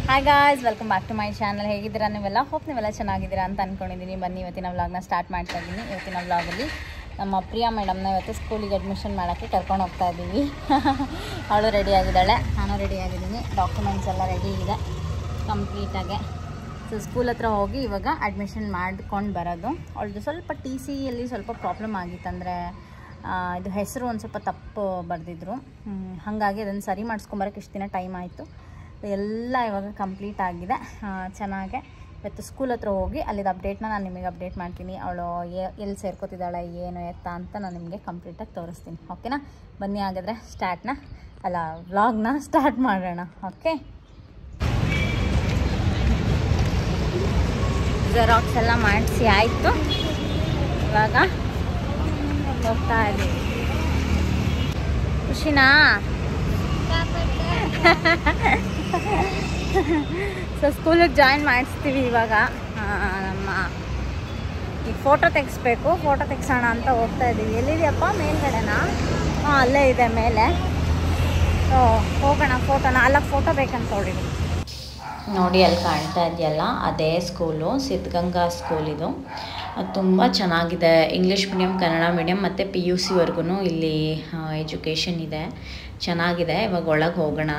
Hi guys, welcome back to my channel. ಹೇಗಿದ್ದೀರಾ ನೀವೆಲ್ಲ? Hope ನೀವೆಲ್ಲ ಚೆನ್ನಾಗಿದ್ದೀರಾ ಅಂತ ಅಂದ್ಕೊಂಡಿದ್ದೀನಿ. ಬನ್ನಿ ಇವತ್ತಿನ ವ್ಲಾಗ್ನ ಸ್ಟಾರ್ಟ್ ಮಾಡ್ತಾ ಇದ್ದೀನಿ. ಇವತ್ತಿನ ವ್ಲಾಗಲ್ಲಿ ನಮ್ಮ ಪ್ರಿಯಾ ಮೇಡಮ್ನ ಇವತ್ತು ಸ್ಕೂಲಿಗೆ ಅಡ್ಮಿಷನ್ ಮಾಡೋಕ್ಕೆ ಕರ್ಕೊಂಡು ಹೋಗ್ತಾ ಇದ್ದೀವಿ. ಅವಳು ರೆಡಿ ಆಗಿದ್ದಾಳೆ, ನಾನು ರೆಡಿ ಆಗಿದ್ದೀನಿ. ಡಾಕ್ಯುಮೆಂಟ್ಸ್ ಎಲ್ಲ ರೆಡಿ ಇದೆ ಕಂಪ್ಲೀಟಾಗೆ. ಸೊ ಸ್ಕೂಲ್ ಹತ್ರ ಹೋಗಿ ಇವಾಗ ಅಡ್ಮಿಷನ್ ಮಾಡ್ಕೊಂಡು ಬರೋದು. ಅವಳದು ಸ್ವಲ್ಪ ಟಿ ಸಿಯಲ್ಲಿ ಸ್ವಲ್ಪ ಪ್ರಾಬ್ಲಮ್ ಆಗಿತ್ತು. ಅಂದರೆ ಇದು ಹೆಸರು ಒಂದು ಸ್ವಲ್ಪ ತಪ್ಪು ಬರೆದಿದ್ರು, ಹಾಗಾಗಿ ಅದನ್ನು ಸರಿ ಮಾಡಿಸ್ಕೊಂಬರೋಕ್ಕೆ ಇಷ್ಟು ದಿನ ಟೈಮ್ ಆಯಿತು. ಎಲ್ಲ ಇವಾಗ ಕಂಪ್ಲೀಟ್ ಆಗಿದೆ. ಚೆನ್ನಾಗೆ ಇವತ್ತು ಸ್ಕೂಲ್ ಹತ್ರ ಹೋಗಿ ಅಲ್ಲಿದ್ದು ಅಪ್ಡೇಟ್ನ ನಾನು ನಿಮಗೆ ಅಪ್ಡೇಟ್ ಮಾಡ್ತೀನಿ. ಅವಳು ಎಲ್ಲಿ ಸೇರ್ಕೋತಿದ್ದಾಳೆ ಏನು ಎತ್ತ ಅಂತ ನಾನು ನಿಮಗೆ ಕಂಪ್ಲೀಟಾಗಿ ತೋರಿಸ್ತೀನಿ. ಓಕೆನಾ? ಬನ್ನಿ ಹಾಗಾದರೆ ವ್ಲಾಗ್ನ ಸ್ಟಾರ್ಟ್ ಮಾಡೋಣ. ಓಕೆ, ಜೆರಾಕ್ಸ್ ಎಲ್ಲ ಮಾಡಿಸಿ ಆಯಿತು. ಇವಾಗ ಹೋಗ್ತಾ ಇದ್ದೀವಿ. ಖುಷಿನಾ? ಸೊ ಸ್ಕೂಲಿಗೆ ಜಾಯಿನ್ ಮಾಡಿಸ್ತೀವಿ ಇವಾಗ. ನಮ್ಮ ಈಗ ಫೋಟೋ ತೆಗಿಸ್ಬೇಕು, ಫೋಟೋ ತೆಗ್ಸೋಣ ಅಂತ ಹೋಗ್ತಾ ಇದ್ದೀವಿ. ಎಲ್ಲಿದೆಯಪ್ಪ? ಮೇಲ್ಗಡೆನಾ? ಹಾಂ, ಅಲ್ಲೇ ಇದೆ ಮೇಲೆ. ಸೊ ಹೋಗೋಣ, ಫೋಟೋನ. ಅಲ್ಲ ಫೋಟೋ ಬೇಕಂತ ಹೊಡಿರಿ. ನೋಡಿ, ಅಲ್ಲಿ ಕಾಣ್ತಾ ಇದೆಯಲ್ಲ, ಅದೇ ಸ್ಕೂಲು, ಸಿದ್ಧಗಂಗಾ ಸ್ಕೂಲ್. ಇದು ತುಂಬ ಚೆನ್ನಾಗಿದೆ. ಇಂಗ್ಲೀಷ್ ಮೀಡಿಯಮ್, ಕನ್ನಡ ಮೀಡಿಯಮ್ ಮತ್ತು PUC ವರ್ಗೂ ಇಲ್ಲಿ ಎಜುಕೇಷನ್ ಇದೆ. ಚೆನ್ನಾಗಿದೆ. ಇವಾಗ ಒಳಗೆ ಹೋಗೋಣ.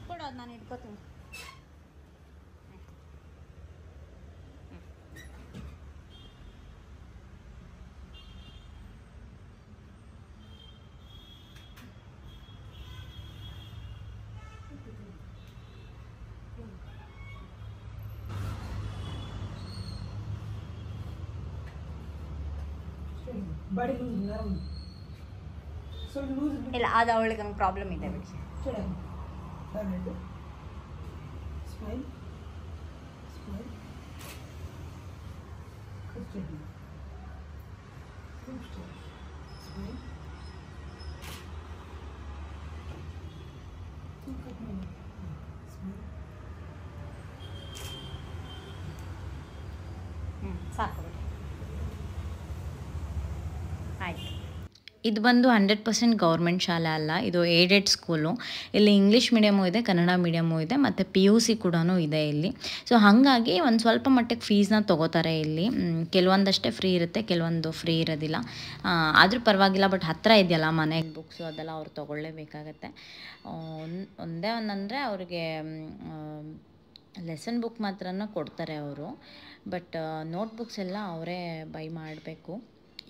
ಕೊಡೋದು ನಾನು ಇಟ್ಕೋತೀನಿ. ಇಲ್ಲ, ಅದು ಅವಳಿಗೆ ಹಂಗೆ ಪ್ರಾಬ್ಲಮ್ ಇದೆ ಬಿಡಿ. ಸಾಕು ಬಿಡಿ, ಆಯ್ತು. ಇದು ಬಂದು 100% ಗೌರ್ಮೆಂಟ್ ಶಾಲೆ ಅಲ್ಲ, ಇದು ಏಡೆಡ್ ಸ್ಕೂಲು. ಇಲ್ಲಿ ಇಂಗ್ಲೀಷ್ ಮೀಡಿಯಮು ಇದೆ, ಕನ್ನಡ ಮೀಡಿಯಮು ಇದೆ, ಮತ್ತು PUC ಕೂಡ ಇದೆ ಇಲ್ಲಿ. ಸೊ ಹಾಗಾಗಿ ಒಂದು ಸ್ವಲ್ಪ ಮಟ್ಟಿಗೆ ಫೀಸ್ನ ತೊಗೋತಾರೆ ಇಲ್ಲಿ. ಕೆಲವೊಂದಷ್ಟೇ ಫ್ರೀ ಇರುತ್ತೆ, ಕೆಲವೊಂದು ಫ್ರೀ ಇರೋದಿಲ್ಲ. ಆದರೂ ಪರವಾಗಿಲ್ಲ. ಬಟ್ ಹತ್ತಿರ ಇದೆಯಲ್ಲ ಮನೆಗೆ ಬುಕ್ಸು ಅದೆಲ್ಲ ಅವ್ರು ತೊಗೊಳ್ಳೇಬೇಕಾಗತ್ತೆ. ಒಂದೇ ಒಂದಂದರೆ ಅವ್ರಿಗೆ ಲೆಸನ್ ಬುಕ್ ಮಾತ್ರನ ಕೊಡ್ತಾರೆ ಅವರು. ಬಟ್ ನೋಟ್ಬುಕ್ಸ್ ಎಲ್ಲ ಅವರೇ ಬೈ ಮಾಡಬೇಕು.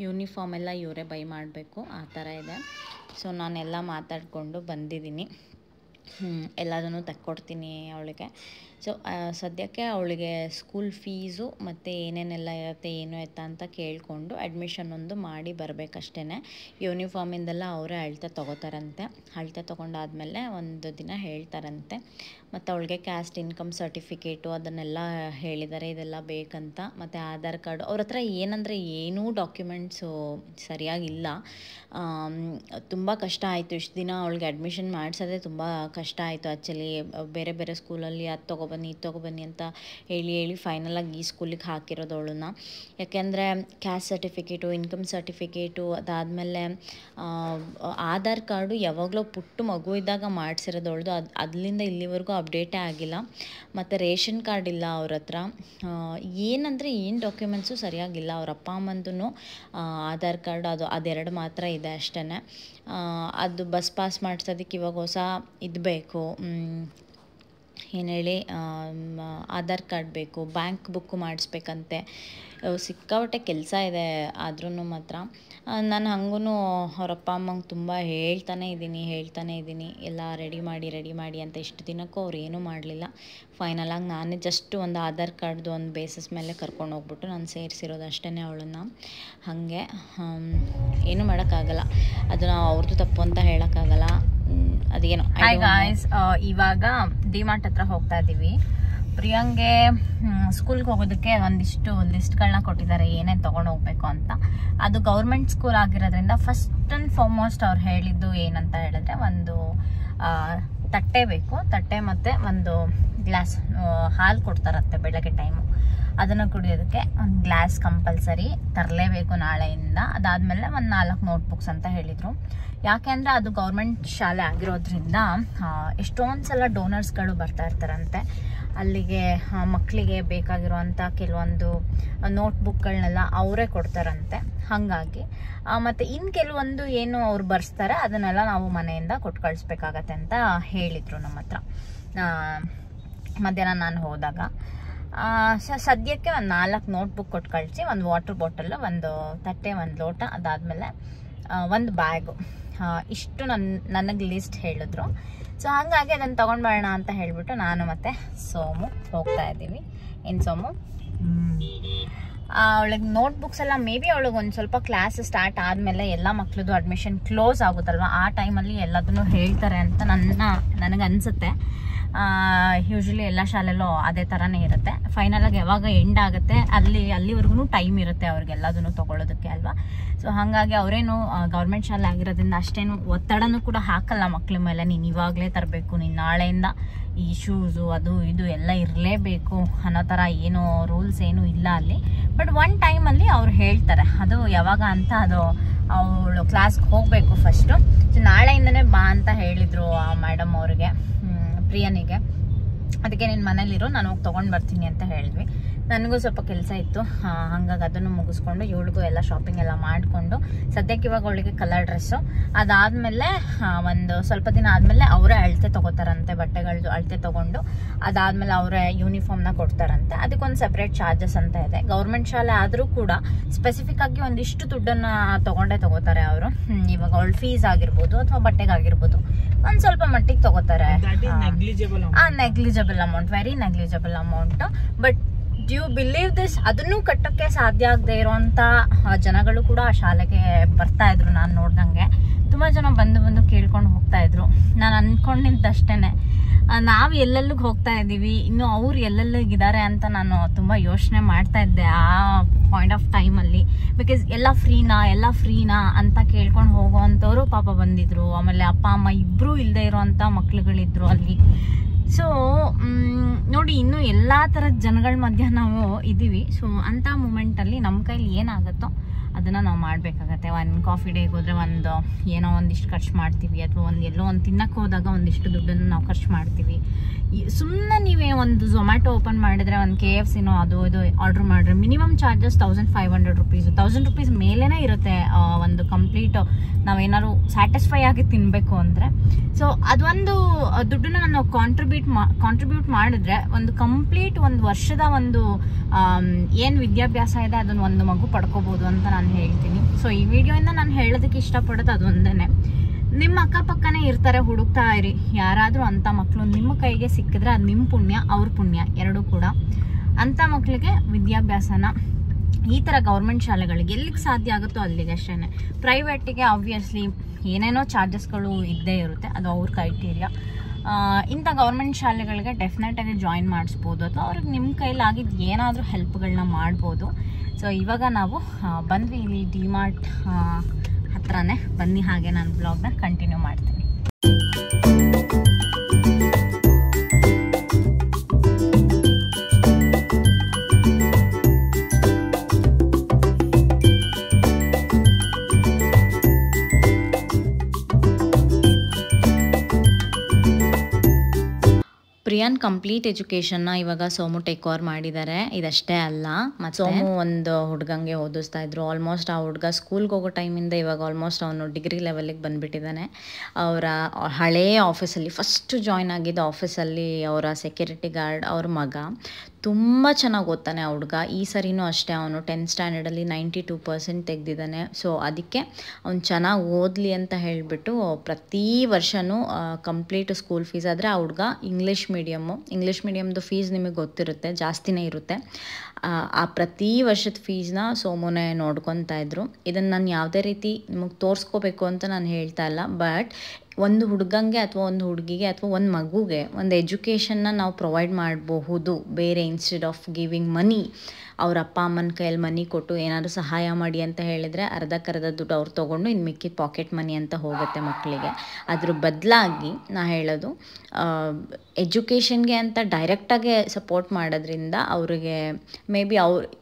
ಯೂನಿಫಾರ್ಮ್ ಎಲ್ಲ ಇವರೇ ಬೈ ಮಾಡಬೇಕು, ಆ ಥರ ಇದೆ. ಸೊ ನಾನೆಲ್ಲ ಮಾತಾಡಿಕೊಂಡು ಬಂದಿದ್ದೀನಿ. ಎಲ್ಲದನ್ನು ತಕ್ಕೊಡ್ತೀನಿ ಅವಳಿಗೆ. ಸೊ ಸದ್ಯಕ್ಕೆ ಅವಳಿಗೆ ಸ್ಕೂಲ್ ಫೀಸು ಮತ್ತು ಏನೇನೆಲ್ಲ ಇರುತ್ತೆ ಏನು ಎತ್ತ ಅಂತ ಕೇಳಿಕೊಂಡು ಅಡ್ಮಿಷನ್ ಒಂದು ಮಾಡಿ ಬರಬೇಕಷ್ಟೇ. ಯೂನಿಫಾರ್ಮಿಂದೆಲ್ಲ ಅವರೇ ಅಳತೆ ತೊಗೋತಾರಂತೆ. ಅಳತೆ ತೊಗೊಂಡಾದ್ಮೇಲೆ ಒಂದು ದಿನ ಹೇಳ್ತಾರಂತೆ. ಮತ್ತು ಅವಳಿಗೆ ಕ್ಯಾಸ್ಟ್ ಇನ್ಕಮ್ ಸರ್ಟಿಫಿಕೇಟು ಅದನ್ನೆಲ್ಲ ಹೇಳಿದ್ದಾರೆ, ಇದೆಲ್ಲ ಬೇಕಂತ. ಮತ್ತು ಆಧಾರ್ ಕಾರ್ಡು ಅವ್ರ ಹತ್ರ ಏನಂದರೆ ಏನೂ ಡಾಕ್ಯುಮೆಂಟ್ಸು ಸರಿಯಾಗಿಲ್ಲ. ತುಂಬ ಕಷ್ಟ ಆಯಿತು. ಇಷ್ಟು ದಿನ ಅವಳಿಗೆ ಅಡ್ಮಿಷನ್ ಮಾಡಿಸೋದೇ ತುಂಬ ಕಷ್ಟ ಆಯಿತು ಆ್ಯಕ್ಚುಲಿ. ಬೇರೆ ಬೇರೆ ಸ್ಕೂಲಲ್ಲಿ ಅದು ತೊಗೊಬನ್ನಿ ಇದು ತೊಗೊಬನ್ನಿ ಅಂತ ಹೇಳಿ ಫೈನಲಾಗಿ ಈ ಸ್ಕೂಲಿಗೆ ಹಾಕಿರೋದು ಅವಳನ್ನ. ಯಾಕೆಂದರೆ ಕ್ಯಾಸ್ಟ್ ಸರ್ಟಿಫಿಕೇಟು, ಇನ್ಕಮ್ ಸರ್ಟಿಫಿಕೇಟು, ಅದಾದಮೇಲೆ ಆಧಾರ್ ಕಾರ್ಡು ಯಾವಾಗಲೂ ಪುಟ್ಟು ಮಗು ಇದ್ದಾಗ ಮಾಡಿಸಿರೋದು ಅವಳದು. ಅಲ್ಲಿಂದ ಇಲ್ಲಿವರೆಗೂ ಅಪ್ಡೇಟೇ ಆಗಿಲ್ಲ. ಮತ್ತು ರೇಷನ್ ಕಾರ್ಡ್ ಇಲ್ಲ ಅವ್ರ ಹತ್ರ. ಏನಂದರೆ ಏನು ಡಾಕ್ಯುಮೆಂಟ್ಸು ಸರಿಯಾಗಿಲ್ಲ. ಅವ್ರ ಅಪ್ಪ ಅಮ್ಮಂದು ಆಧಾರ್ ಕಾರ್ಡ್ ಅದೆರಡು ಮಾತ್ರ ಇದೆ ಅಷ್ಟೇ. ಅದು ಬಸ್ ಪಾಸ್ ಮಾಡಿಸೋದಕ್ಕೆ ಇವಾಗ ಹೊಸ ಇದು ಬೇಕು, ಏನು ಹೇಳಿ, ಆಧಾರ್ ಕಾರ್ಡ್ ಬೇಕು, ಬ್ಯಾಂಕ್ ಬುಕ್ಕು ಮಾಡಿಸ್ಬೇಕಂತೆ. ಸಿಕ್ಕಾಪಟ್ಟೆ ಕೆಲಸ ಇದೆ. ಆದ್ರೂ ಮಾತ್ರ ನಾನು ಹಂಗೂ ಅವ್ರ ಅಪ್ಪ ಅಮ್ಮಂಗೆ ತುಂಬ ಹೇಳ್ತಾನೆ ಇದ್ದೀನಿ ಎಲ್ಲ ರೆಡಿ ಮಾಡಿ ಅಂತ. ಇಷ್ಟು ದಿನಕ್ಕೂ ಅವ್ರು ಏನೂ ಮಾಡಲಿಲ್ಲ. ಫೈನಲಾಗಿ ನಾನೇ ಜಸ್ಟ್ ಒಂದು ಆಧಾರ್ ಕಾರ್ಡ್ದು ಒಂದು ಬೇಸಿಸ್ ಮೇಲೆ ಕರ್ಕೊಂಡು ಹೋಗ್ಬಿಟ್ಟು ನಾನು ಸೇರಿಸಿರೋದು ಅಷ್ಟೇ ಅವಳನ್ನು. ಹಾಗೆ ಏನೂ ಮಾಡೋಕ್ಕಾಗಲ್ಲ. ಅದು ನಾವು ಅವ್ರದ್ದು ತಪ್ಪು ಅಂತ ಹೇಳೋಕ್ಕಾಗಲ್ಲ. ಅದೇನೋ. ಹಾಯ್ ಗಾಯ್ಸ್, ಇವಾಗ ಡಿಮಾರ್ಟ್ ಹತ್ರ ಹೋಗ್ತಾ ಇದ್ದೀವಿ. ಪ್ರಿಯಾಂಗೆ ಸ್ಕೂಲ್ಗೆ ಹೋಗೋದಕ್ಕೆ ಒಂದಿಷ್ಟು ಲಿಸ್ಟ್ಗಳನ್ನ ಕೊಟ್ಟಿದ್ದಾರೆ, ಏನೇನು ತೊಗೊಂಡು ಹೋಗ್ಬೇಕು ಅಂತ. ಅದು ಗೌರ್ಮೆಂಟ್ ಸ್ಕೂಲ್ ಆಗಿರೋದ್ರಿಂದ ಫಸ್ಟ್ ಆ್ಯಂಡ್ ಫಾರ್ಮೋಸ್ಟ್ ಅವ್ರು ಹೇಳಿದ್ದು ಏನಂತ ಹೇಳಿದ್ರೆ, ಒಂದು ತಟ್ಟೆ ಬೇಕು, ತಟ್ಟೆ ಮತ್ತು ಒಂದು ಗ್ಲಾಸ್ ಹಾಲು ಕೊಡ್ತಾರಂತೆ ಬೆಳಗ್ಗೆ ಟೈಮು. ಅದನ್ನು ಕುಡಿಯೋದಕ್ಕೆ ಒಂದು ಗ್ಲಾಸ್ ಕಂಪಲ್ಸರಿ ತರಲೇಬೇಕು ನಾಳೆಯಿಂದ. ಅದಾದಮೇಲೆ ಒಂದು 4 ನೋಟ್ಬುಕ್ಸ್ ಅಂತ ಹೇಳಿದರು. ಯಾಕೆ ಅಂದರೆ ಅದು ಗೌರ್ಮೆಂಟ್ ಶಾಲೆ ಆಗಿರೋದ್ರಿಂದ ಎಷ್ಟೊಂದು ಸಲ ಡೋನರ್ಸ್ಗಳು ಬರ್ತಾ ಇರ್ತಾರಂತೆ ಅಲ್ಲಿಗೆ. ಮಕ್ಕಳಿಗೆ ಬೇಕಾಗಿರುವಂಥ ಕೆಲವೊಂದು ನೋಟ್ಬುಕ್ಗಳನ್ನೆಲ್ಲ ಅವರೇ ಕೊಡ್ತಾರಂತೆ. ಹಾಗಾಗಿ ಮತ್ತು ಇನ್ನು ಕೆಲವೊಂದು ಏನು ಅವ್ರು ಬರ್ಸ್ತಾರೆ ಅದನ್ನೆಲ್ಲ ನಾವು ಮನೆಯಿಂದ ಕೊಟ್ಟು ಕಳಿಸ್ಬೇಕಾಗತ್ತೆ ಅಂತ ಹೇಳಿದರು ನಮ್ಮ ಹತ್ರ ಮಧ್ಯಾಹ್ನ ನಾನು ಹೋದಾಗ. ಸದ್ಯಕ್ಕೆ ಒಂದು 4 ನೋಟ್ಬುಕ್ ಕೊಟ್ಟು ಕಳಿಸಿ, ಒಂದು ವಾಟರ್ ಬಾಟಲ್, ಒಂದು ತಟ್ಟೆ, ಒಂದು ಲೋಟ, ಅದಾದಮೇಲೆ ಒಂದು ಬ್ಯಾಗು, ಇಷ್ಟು ನನಗೆ ಲಿಸ್ಟ್ ಹೇಳಿದ್ರು. ಸೊ ಹಾಗಾಗಿ ಅದನ್ನು ತೊಗೊಂಡ್ಬರೋಣ ಅಂತ ಹೇಳಿಬಿಟ್ಟು ನಾನು ಮತ್ತು ಸೋಮು ಹೋಗ್ತಾ ಇದ್ದೀವಿ. ಏನು ಸೋಮು? ಅವಳಿಗೆ ನೋಟ್ಬುಕ್ಸ್ ಎಲ್ಲ ಮೇ ಬಿ ಅವಳಿಗೆ ಒಂದು ಸ್ವಲ್ಪ ಕ್ಲಾಸ್ ಸ್ಟಾರ್ಟ್ ಆದಮೇಲೆ ಎಲ್ಲ ಮಕ್ಳದ್ದು ಅಡ್ಮಿಷನ್ ಕ್ಲೋಸ್ ಆಗುತ್ತಲ್ವ, ಆ ಟೈಮಲ್ಲಿ ಎಲ್ಲದನ್ನು ಹೇಳ್ತಾರೆ ಅಂತ ನನಗೆ ಅನಿಸುತ್ತೆ. ಯೂಶ್ವಲಿ ಎಲ್ಲ ಶಾಲೆಯಲ್ಲೂ ಅದೇ ಥರನೇ ಇರುತ್ತೆ. ಫೈನಲಾಗಿ ಯಾವಾಗ ಎಂಡ್ ಆಗುತ್ತೆ ಅಲ್ಲಿವರೆಗೂ ಟೈಮ್ ಇರುತ್ತೆ ಅವ್ರಿಗೆಲ್ಲದನ್ನು ತೊಗೊಳೋದಕ್ಕೆ ಅಲ್ವಾ. ಸೊ ಹಾಗಾಗಿ ಅವರೇನು ಗೌರ್ಮೆಂಟ್ ಶಾಲೆ ಆಗಿರೋದ್ರಿಂದ ಅಷ್ಟೇನು ಒತ್ತಡನೂ ಕೂಡ ಹಾಕಲ್ಲ ಮಕ್ಳ ಮೇಲೆ, ನೀನು ಇವಾಗಲೇ ತರಬೇಕು, ನೀನು ನಾಳೆಯಿಂದ ಈ ಶೂಸು ಅದು ಇದು ಎಲ್ಲ ಇರಲೇಬೇಕು ಅನ್ನೋ ಥರ ಏನೋ ರೂಲ್ಸ್ ಏನೂ ಇಲ್ಲ ಅಲ್ಲಿ. ಬಟ್ ಒನ್ ಟೈಮಲ್ಲಿ ಅವ್ರು ಹೇಳ್ತಾರೆ, ಅದು ಯಾವಾಗ ಅಂತ ಅದು ಅವಳು ಕ್ಲಾಸ್ಗೆ ಹೋಗಬೇಕು ಫಸ್ಟು. ಸೊ ನಾಳೆಯಿಂದನೇ ಬಾ ಅಂತ ಹೇಳಿದರು ಆ ಮೇಡಮ್ ಅವ್ರಿಗೆ, ಪ್ರಿಯನಿಗೆ. ಅದಕ್ಕೆ ನೀನು ಮನೇಲಿರು, ನಾನು ಹೋಗಿ ತೊಗೊಂಡು ಬರ್ತೀನಿ ಅಂತ ಹೇಳಿದ್ವಿ. ನನಗೂ ಸ್ವಲ್ಪ ಕೆಲಸ ಇತ್ತು, ಹಾಗಾಗಿ ಅದನ್ನು ಮುಗಿಸ್ಕೊಂಡು ಇವಳಿಗೂ ಎಲ್ಲ ಶಾಪಿಂಗ್ ಎಲ್ಲ ಮಾಡಿಕೊಂಡು ಸದ್ಯಕ್ಕೆ ಇವಾಗ ಅವಳಿಗೆ ಕಲರ್ ಡ್ರೆಸ್ಸು. ಅದಾದಮೇಲೆ ಒಂದು ಸ್ವಲ್ಪ ದಿನ ಆದಮೇಲೆ ಅವರೇ ಅಳತೆ ತೊಗೋತಾರಂತೆ, ಬಟ್ಟೆಗಳದ್ದು ಅಳತೆ ತೊಗೊಂಡು ಅದಾದಮೇಲೆ ಅವರೇ ಯೂನಿಫಾರ್ಮ್ನ ಕೊಡ್ತಾರಂತೆ. ಅದಕ್ಕೊಂದು ಸಪ್ರೇಟ್ ಚಾರ್ಜಸ್ ಅಂತ ಇದೆ. ಗೌರ್ಮೆಂಟ್ ಶಾಲೆ ಆದರೂ ಕೂಡ ಸ್ಪೆಸಿಫಿಕ್ ಆಗಿ ಒಂದಿಷ್ಟು ದುಡ್ಡನ್ನು ತೊಗೋತಾರೆ ಅವರು. ಇವಾಗ ಅವಳ ಫೀಸ್ ಆಗಿರ್ಬೋದು ಅಥವಾ ಬಟ್ಟೆಗಾಗಿರ್ಬೋದು ಒಂದು ಸ್ವಲ್ಪ ಮಟ್ಟಿಗೆ ತೊಗೋತಾರೆ. Negligible amount, very negligible amount. But do believe this, ಅದನ್ನು ಕಟ್ಟೋಕ್ಕೆ ಸಾಧ್ಯ ಆಗದೆ ಇರೋಂಥ ಜನಗಳು ಕೂಡ ಆ ಶಾಲೆಗೆ ಬರ್ತಾ ಇದ್ರು. ನಾನು ನೋಡ್ದಂಗೆ ತುಂಬ ಜನ ಬಂದು ಕೇಳ್ಕೊಂಡು ಹೋಗ್ತಾ ಇದ್ರು. ನಾನು ಅಂದ್ಕೊಂಡಿದ್ದಷ್ಟೇ, ನಾವು ಎಲ್ಲೆಲ್ಲಿಗೆ ಹೋಗ್ತಾ ಇದ್ದೀವಿ, ಇನ್ನು ಅವ್ರು ಎಲ್ಲೆಲ್ಲಿಗಿದ್ದಾರೆ ಅಂತ ನಾನು ತುಂಬ ಯೋಚನೆ ಮಾಡ್ತಾ ಇದ್ದೆ ಆ ಪಾಯಿಂಟ್ ಆಫ್ ಟೈಮಲ್ಲಿ. ಬಿಕಾಸ್ ಎಲ್ಲ ಫ್ರೀನಾ ಅಂತ ಕೇಳ್ಕೊಂಡು ಹೋಗೋವಂಥವ್ರು ಪಾಪ ಬಂದಿದ್ರು. ಆಮೇಲೆ ಅಪ್ಪ ಅಮ್ಮ ಇಬ್ಬರೂ ಇಲ್ಲದೆ ಇರೋವಂಥ ಮಕ್ಳುಗಳಿದ್ರು ಅಲ್ಲಿ. ಸೊ ನೋಡಿ, ಇನ್ನೂ ಎಲ್ಲ ಥರದ ಜನಗಳ ಮಧ್ಯ ನಾವು ಇದ್ದೀವಿ. ಸೊ ಅಂಥ ಮೂಮೆಂಟಲ್ಲಿ ನಮ್ಮ ಕೈಲಿ ಏನಾಗುತ್ತೋ ಅದನ್ನು ನಾವು ಮಾಡಬೇಕಾಗತ್ತೆ. ಒಂದು ಕಾಫಿ ಡೇಗೆ ಹೋದರೆ ಏನೋ ಒಂದಿಷ್ಟು ಖರ್ಚು ಮಾಡ್ತೀವಿ, ಅಥವಾ ಎಲ್ಲೋ ಒಂದು ತಿನ್ನಕ್ಕೆ ಹೋದಾಗ ಒಂದಿಷ್ಟು ದುಡ್ಡನ್ನು ನಾವು ಖರ್ಚು ಮಾಡ್ತೀವಿ. ಸುಮ್ಮನೆ ನೀವೇ ಒಂದು ಝೊಮ್ಯಾಟೊ ಓಪನ್ ಮಾಡಿದ್ರೆ, ಒಂದು KFCನೋ ಅದು ಇದು ಆರ್ಡ್ರ್ ಮಾಡಿದ್ರೆ ಮಿನಿಮಮ್ ಚಾರ್ಜಸ್ 1500 ರುಪೀಸ್, 1000 ರುಪೀಸ್ ಮೇಲೇ ಇರುತ್ತೆ ಒಂದು ಕಂಪ್ಲೀಟ್ ನಾವೇನಾದ್ರು ಸ್ಯಾಟಿಸ್ಫೈ ಆಗಿ ತಿನ್ನಬೇಕು ಅಂದರೆ. ಸೊ ಅದೊಂದು ದುಡ್ಡನ್ನ ನಾವು ಕಾಂಟ್ರಿಬ್ಯೂಟ್ ಮಾಡಿದ್ರೆ ಒಂದು ಕಂಪ್ಲೀಟ್ ಒಂದು ವರ್ಷದ ಒಂದು ಏನು ವಿದ್ಯಾಭ್ಯಾಸ ಇದೆ ಅದನ್ನು ಒಂದು ಮಗು ಪಡ್ಕೋಬೋದು ಅಂತ ನಾನು ಹೇಳ್ತೀನಿ. ಸೊ ಈ ವಿಡಿಯೋಯಿಂದ ನಾನು ಹೇಳೋದಕ್ಕೆ ಇಷ್ಟಪಡೋದು ಅದೊಂದೇ. ನಿಮ್ಮ ಅಕ್ಕಪಕ್ಕನೇ ಇರ್ತಾರೆ, ಹುಡುಕ್ತಾ ಇರಿ. ಯಾರಾದರೂ ಅಂಥ ಮಕ್ಕಳು ನಿಮ್ಮ ಕೈಗೆ ಸಿಕ್ಕಿದ್ರೆ ಅದು ನಿಮ್ಮ ಪುಣ್ಯ, ಅವ್ರ ಪುಣ್ಯ ಎರಡೂ ಕೂಡ. ಅಂಥ ಮಕ್ಕಳಿಗೆ ವಿದ್ಯಾಭ್ಯಾಸನ ಈ ಥರ ಗೌರ್ಮೆಂಟ್ ಶಾಲೆಗಳಿಗೆ ಎಲ್ಲಿಗೆ ಸಾಧ್ಯ ಆಗುತ್ತೋ ಅಲ್ಲಿಗೆ ಅಷ್ಟೇ. ಪ್ರೈವೇಟಿಗೆ ಆಬ್ವಿಯಸ್ಲಿ ಏನೇನೋ ಚಾರ್ಜಸ್ಗಳು ಇದ್ದೇ ಇರುತ್ತೆ, ಅದು ಅವ್ರ ಕ್ರೈಟೀರಿಯಾ. ಇಂಥ ಗೌರ್ಮೆಂಟ್ ಶಾಲೆಗಳಿಗೆ ಡೆಫಿನೆಟಾಗಿ ಜಾಯಿನ್ ಮಾಡಿಸ್ಬೋದು, ಅಥವಾ ಅವ್ರಿಗೆ ನಿಮ್ಮ ಕೈಲಾಗಿದ್ದು ಏನಾದರೂ ಹೆಲ್ಪ್ಗಳನ್ನ ಮಾಡ್ಬೋದು. ಸೊ ಇವಾಗ ನಾವು ಬಂದ್ವಿ ಇಲ್ಲಿ ಡಿಮಾರ್ಟ್ ಹತ್ರನೇ. ಬನ್ನಿ, ಹಾಗೆ ನಾನು ಬ್ಲಾಗ್ನ ಕಂಟಿನ್ಯೂ ಮಾಡ್ತೀನಿ. ಪ್ರಿಯಾನ್ ಕಂಪ್ಲೀಟ್ ಎಜುಕೇಷನ್ನ ಇವಾಗ ಸೋಮು ಟೇಕ್ ಓವರ್ ಮಾಡಿದ್ದಾರೆ. ಇದಷ್ಟೇ ಅಲ್ಲ, ಮತ್ತು ಸೋಮು ಒಂದು ಹುಡುಗಂಗೆ ಓದಿಸ್ತಾ ಇದ್ರು. ಆಲ್ಮೋಸ್ಟ್ ಆ ಹುಡುಗ ಸ್ಕೂಲ್ಗೆ ಹೋಗೋ ಟೈಮಿಂದ ಇವಾಗ ಆಲ್ಮೋಸ್ಟ್ ಅವನು ಡಿಗ್ರಿ ಲೆವೆಲಿಗೆ ಬಂದುಬಿಟ್ಟಿದ್ದಾನೆ. ಅವರ ಹಳೆಯ ಆಫೀಸಲ್ಲಿ ಫಸ್ಟ್ ಜಾಯ್ನ್ ಆಗಿದ್ದ ಆಫೀಸಲ್ಲಿ ಅವರ ಸೆಕ್ಯೂರಿಟಿ ಗಾರ್ಡ್ ಅವ್ರ ಮಗ ತುಂಬ ಚೆನ್ನಾಗಿ ಓದ್ತಾನೆ ಆ ಹುಡುಗ. ಈ ಸರಿನೂ ಅಷ್ಟೇ, ಅವನು 10th ಸ್ಟ್ಯಾಂಡರ್ಡಲ್ಲಿ 92% ತೆಗೆದಿದ್ದಾನೆ. ಸೊ ಅದಕ್ಕೆ ಅವ್ನು ಚೆನ್ನಾಗಿ ಓದಲಿ ಅಂತ ಹೇಳಿಬಿಟ್ಟು ಪ್ರತಿ ವರ್ಷವೂ ಕಂಪ್ಲೀಟ್ ಸ್ಕೂಲ್ ಫೀಸ್. ಆದರೆ ಆ ಹುಡುಗ ಇಂಗ್ಲೀಷ್ ಮೀಡಿಯಮ್ದು ಫೀಸ್ ನಿಮಗೆ ಗೊತ್ತಿರುತ್ತೆ, ಜಾಸ್ತಿನೇ ಇರುತ್ತೆ. ಆ ಪ್ರತಿ ವರ್ಷದ ಫೀಸ್ನ ಸೋಮುನೇ ನೋಡ್ಕೊತಾ ಇದ್ರು. ಇದನ್ನು ನಾನು ಯಾವುದೇ ರೀತಿ ನಿಮಗೆ ತೋರಿಸ್ಕೋಬೇಕು ಅಂತ ನಾನು ಹೇಳ್ತಾ ಇಲ್ಲ. ಬಟ್ ಒಂದು ಹುಡುಗಂಗೆ ಅಥವಾ ಒಂದು ಹುಡುಗಿಗೆ ಅಥವಾ ಒಂದು ಮಗುಗೆ ಒಂದು ಎಜುಕೇಷನ್ನ ನಾವು ಪ್ರೊವೈಡ್ ಮಾಡಬಹುದು ಬೇರೆ, ಇನ್ಸ್ಟೆಡ್ ಆಫ್ ಗಿವಿಂಗ್ ಮನಿ ಅವ್ರ ಅಪ್ಪ ಅಮ್ಮನ ಕೈಯಲ್ಲಿ ಮನಿ ಕೊಟ್ಟು ಏನಾದರೂ ಸಹಾಯ ಮಾಡಿ ಅಂತ ಹೇಳಿದರೆ ಅರ್ಧಕ್ಕರ್ಧ ದುಡ್ಡು ಅವ್ರು ತೊಗೊಂಡು ಇನ್ನು ಮಿಕ್ಕಿದ ಪಾಕೆಟ್ ಮನಿ ಅಂತ ಹೋಗುತ್ತೆ ಮಕ್ಕಳಿಗೆ. ಅದ್ರ ಬದಲಾಗಿ ನಾ ಹೇಳೋದು ಎಜುಕೇಷನ್ಗೆ ಅಂತ ಡೈರೆಕ್ಟಾಗಿ ಸಪೋರ್ಟ್ ಮಾಡೋದ್ರಿಂದ ಅವ್ರಿಗೆ ಮೇ ಬಿ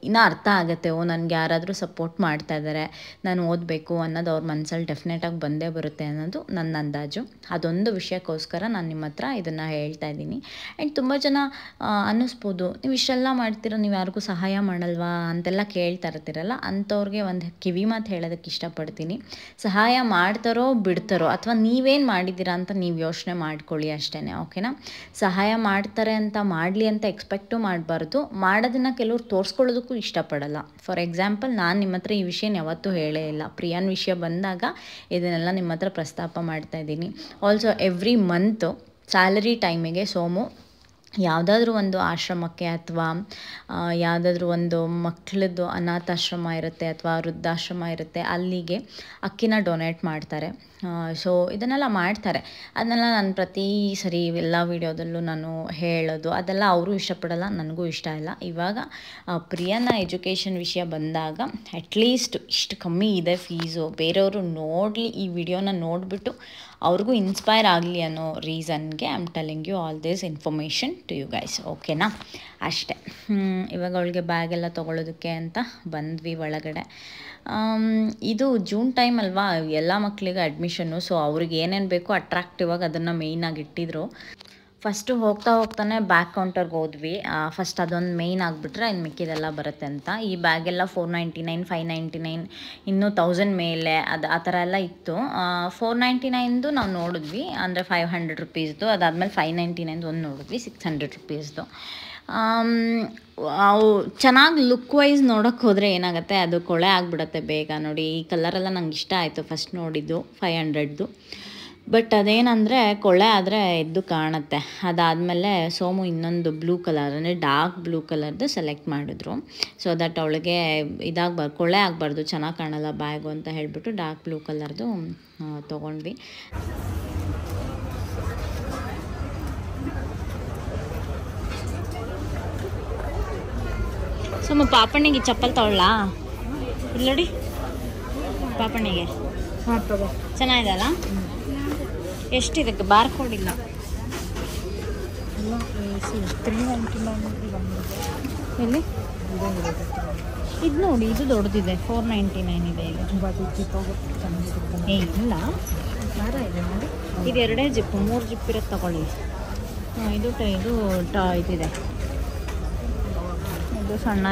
ಇನ್ನೂ ಅರ್ಥ ಆಗುತ್ತೆ, ನನಗೆ ಯಾರಾದರೂ ಸಪೋರ್ಟ್ ಮಾಡ್ತಾ ಇದ್ದಾರೆ, ನಾನು ಓದಬೇಕು ಅನ್ನೋದು ಅವ್ರ ಮನಸ್ಸಲ್ಲಿ ಡೆಫಿನೆಟಾಗಿ ಬಂದೇ ಬರುತ್ತೆ ಅನ್ನೋದು ನನ್ನ ಅಂದಾಜು. ಅದೊಂದು ವಿಷಯಕ್ಕೋಸ್ಕರ ನಾನು ನಿಮ್ಮ ಹತ್ರ ಇದನ್ನು ಹೇಳ್ತಾ ಇದ್ದೀನಿ. ಆ್ಯಂಡ್ ತುಂಬ ಜನ ಅನ್ನಿಸ್ಬೋದು, ನೀವು ಇಷ್ಟೆಲ್ಲ ಮಾಡ್ತೀರೋ, ನೀವು ಯಾರಿಗೂ ಸಹಾಯ ಮಾಡಲ್ವಾ ಅಂತೆಲ್ಲ ಕೇಳ್ತಾ ಇರ್ತೀರಲ್ಲ, ಅಂಥವ್ರಿಗೆ ಒಂದು ಕಿವಿ ಮಾತು ಹೇಳೋದಕ್ಕೆ ಇಷ್ಟಪಡ್ತೀನಿ. ಸಹಾಯ ಮಾಡ್ತಾರೋ ಬಿಡ್ತಾರೋ ಅಥವಾ ನೀವೇನು ಮಾಡಿದ್ದೀರಾ ಅಂತ ನೀವು ಯೋಚನೆ ಮಾಡ್ಕೊಳ್ಳಿ ಅಷ್ಟೇ, ಓಕೆನಾ. ಸಹಾಯ ಮಾಡ್ತಾರೆ ಅಂತ ಮಾಡಲಿ ಅಂತ ಎಕ್ಸ್ಪೆಕ್ಟು ಮಾಡಬಾರ್ದು, ಮಾಡೋದನ್ನು ಕೆಲವ್ರು ತೋರಿಸ್ಕೊಳ್ಳೋದಕ್ಕೂ ಇಷ್ಟಪಡಲ್ಲ. ಫಾರ್ ಎಕ್ಸಾಂಪಲ್, ನಾನು ನಿಮ್ಮ ಹತ್ರ ಈ ವಿಷಯನ ಯಾವತ್ತೂ ಹೇಳೇ ಇಲ್ಲ. ಪ್ರಿಯಾನ್ ವಿಷಯ ಬಂದಾಗ ಇದನ್ನೆಲ್ಲ ನಿಮ್ಮ ಹತ್ರ ಪ್ರಸ್ತಾಪ ಮಾಡ್ತಾ ಇದ್ದೀನಿ. ಆಲ್ಸೋ ಎವ್ರಿ ಮಂತು ಸ್ಯಾಲರಿ ಟೈಮಿಗೆ ಸೋಮು ಯಾವುದಾದ್ರೂ ಒಂದು ಆಶ್ರಮಕ್ಕೆ ಅಥವಾ ಯಾವುದಾದ್ರೂ ಒಂದು ಮಕ್ಕಳದ್ದು ಅನಾಥಾಶ್ರಮ ಇರುತ್ತೆ ಅಥವಾ ವೃದ್ಧಾಶ್ರಮ ಇರುತ್ತೆ, ಅಲ್ಲಿಗೆ ಅಕ್ಕಿನ ಡೊನೇಟ್ ಮಾಡ್ತಾರೆ. ಸೊ ಇದನ್ನೆಲ್ಲ ಮಾಡ್ತಾರೆ. ಅದನ್ನೆಲ್ಲ ನಾನು ಪ್ರತಿ ಸರಿ ಎಲ್ಲ ವೀಡಿಯೋದಲ್ಲೂ ನಾನು ಹೇಳೋದು ಅದೆಲ್ಲ ಅವರು ಇಷ್ಟಪಡಲ್ಲ, ನನಗೂ ಇಷ್ಟ ಇಲ್ಲ. ಇವಾಗ ಪ್ರಿಯನ ಎಜುಕೇಷನ್ ವಿಷಯ ಬಂದಾಗ ಅಟ್ಲೀಸ್ಟ್ ಇಷ್ಟು ಕಮ್ಮಿ ಇದೆ ಫೀಸು, ಬೇರೆಯವರು ನೋಡಲಿ, ಈ ವಿಡಿಯೋನ ನೋಡಿಬಿಟ್ಟು ಅವ್ರಿಗೂ ಇನ್ಸ್ಪೈರ್ ಆಗಲಿ ಅನ್ನೋ ರೀಸನ್ಗೆ I am telling you all this information to you guys, ಓಕೆನಾ. ಅಷ್ಟೇ. ಇವಾಗ ಅವಳಿಗೆ ಬ್ಯಾಗೆಲ್ಲ ತೊಗೊಳೋದಕ್ಕೆ ಅಂತ ಬಂದ್ವಿ ಒಳಗಡೆ. ಇದು ಜೂನ್ ಟೈಮ್ ಅಲ್ವಾ, ಎಲ್ಲ ಮಕ್ಕಳಿಗೆ ಅಡ್ಮಿಷನ್ನು. ಸೊ ಅವ್ರಿಗೆ ಏನೇನು ಬೇಕೋ ಅಟ್ರಾಕ್ಟಿವ್ ಆಗಿ ಅದನ್ನು ಮೇಯ್ನಾಗಿ ಇಟ್ಟಿದ್ರು. ಫಸ್ಟು ಹೋಗ್ತಾನೆ ಬ್ಯಾಗ್ ಕೌಂಟರ್ಗೆ ಹೋದ್ವಿ. ಫಸ್ಟ್ ಅದೊಂದು ಮೇಯ್ನ್ ಆಗಿಬಿಟ್ರೆ ಇನ್ನು ಮಿಕ್ಕಿದೆಲ್ಲ ಬರುತ್ತೆ ಅಂತ. ಈ ಬ್ಯಾಗೆಲ್ಲ 499, 599, ಇನ್ನೂ 1000 ಮೇಲೆ ಆ ಥರ ಎಲ್ಲ ಇತ್ತು. 499ದು ನಾವು ನೋಡಿದ್ವಿ, ಅಂದರೆ 500 ರುಪೀಸ್ದು. ಅದಾದಮೇಲೆ 599 ಒಂದು ನೋಡಿದ್ವಿ, 600 ರುಪೀಸ್ದು. ಅವು ಚೆನ್ನಾಗಿ ಲುಕ್ ವೈಸ್ ನೋಡೋಕ್ಕೆ ಹೋದರೆ ಏನಾಗುತ್ತೆ, ಅದು ಕೊಳೆ ಆಗಿಬಿಡುತ್ತೆ ಬೇಗ. ನೋಡಿ, ಈ ಕಲರೆಲ್ಲ ನಂಗೆ ಇಷ್ಟ ಆಯಿತು ಫಸ್ಟ್ ನೋಡಿದ್ದು 500ದು. ಬಟ್ ಅದೇನಂದರೆ ಕೊಳೆ ಆದರೆ ಎದ್ದು ಕಾಣುತ್ತೆ. ಅದಾದಮೇಲೆ ಸೋಮು ಇನ್ನೊಂದು ಬ್ಲೂ ಕಲರ್, ಅಂದರೆ ಡಾರ್ಕ್ ಬ್ಲೂ ಕಲರ್ದು ಸೆಲೆಕ್ಟ್ ಮಾಡಿದ್ರು. ಸೊ ದಟ್ ಅವಳಿಗೆ ಕೊಳೆ ಆಗಬಾರ್ದು, ಚೆನ್ನಾಗಿ ಕಾಣಲ್ಲ ಬ್ಯಾಗು ಅಂತ ಹೇಳಿಬಿಟ್ಟು ಡಾರ್ಕ್ ಬ್ಲೂ ಕಲರ್ದು ತೊಗೊಂಡ್ವಿ. ಸೋಮ ಪಾಪಣ್ಣಿಗೆ ಚಪ್ಪಲ್ ತಗೊಳ್ಳಾ? ಇಲ್ಲಿ ನೋಡಿ ಪಾಪಣ್ಣಿಗೆ ಚೆನ್ನಾಗಿದೆ ಅಲ್ಲ? ಎಷ್ಟಿದಕ್ಕೆ ಬಾರ್ ಕೋಡ್ ಇಲ್ಲ? ಎಲ್ಲಿ ಇದು ನೋಡಿ, ಇದು ದೊಡ್ಡದಿದೆ, 499 ಇದೆ. ಇಲ್ಲ ಇದು 2 ಜಿಪ್ಪು, 3 ಜಿಪ್ ಇರೋದು ತಗೊಳ್ಳಿ. ಇದಿದೆ, ಇದು ಸಣ್ಣ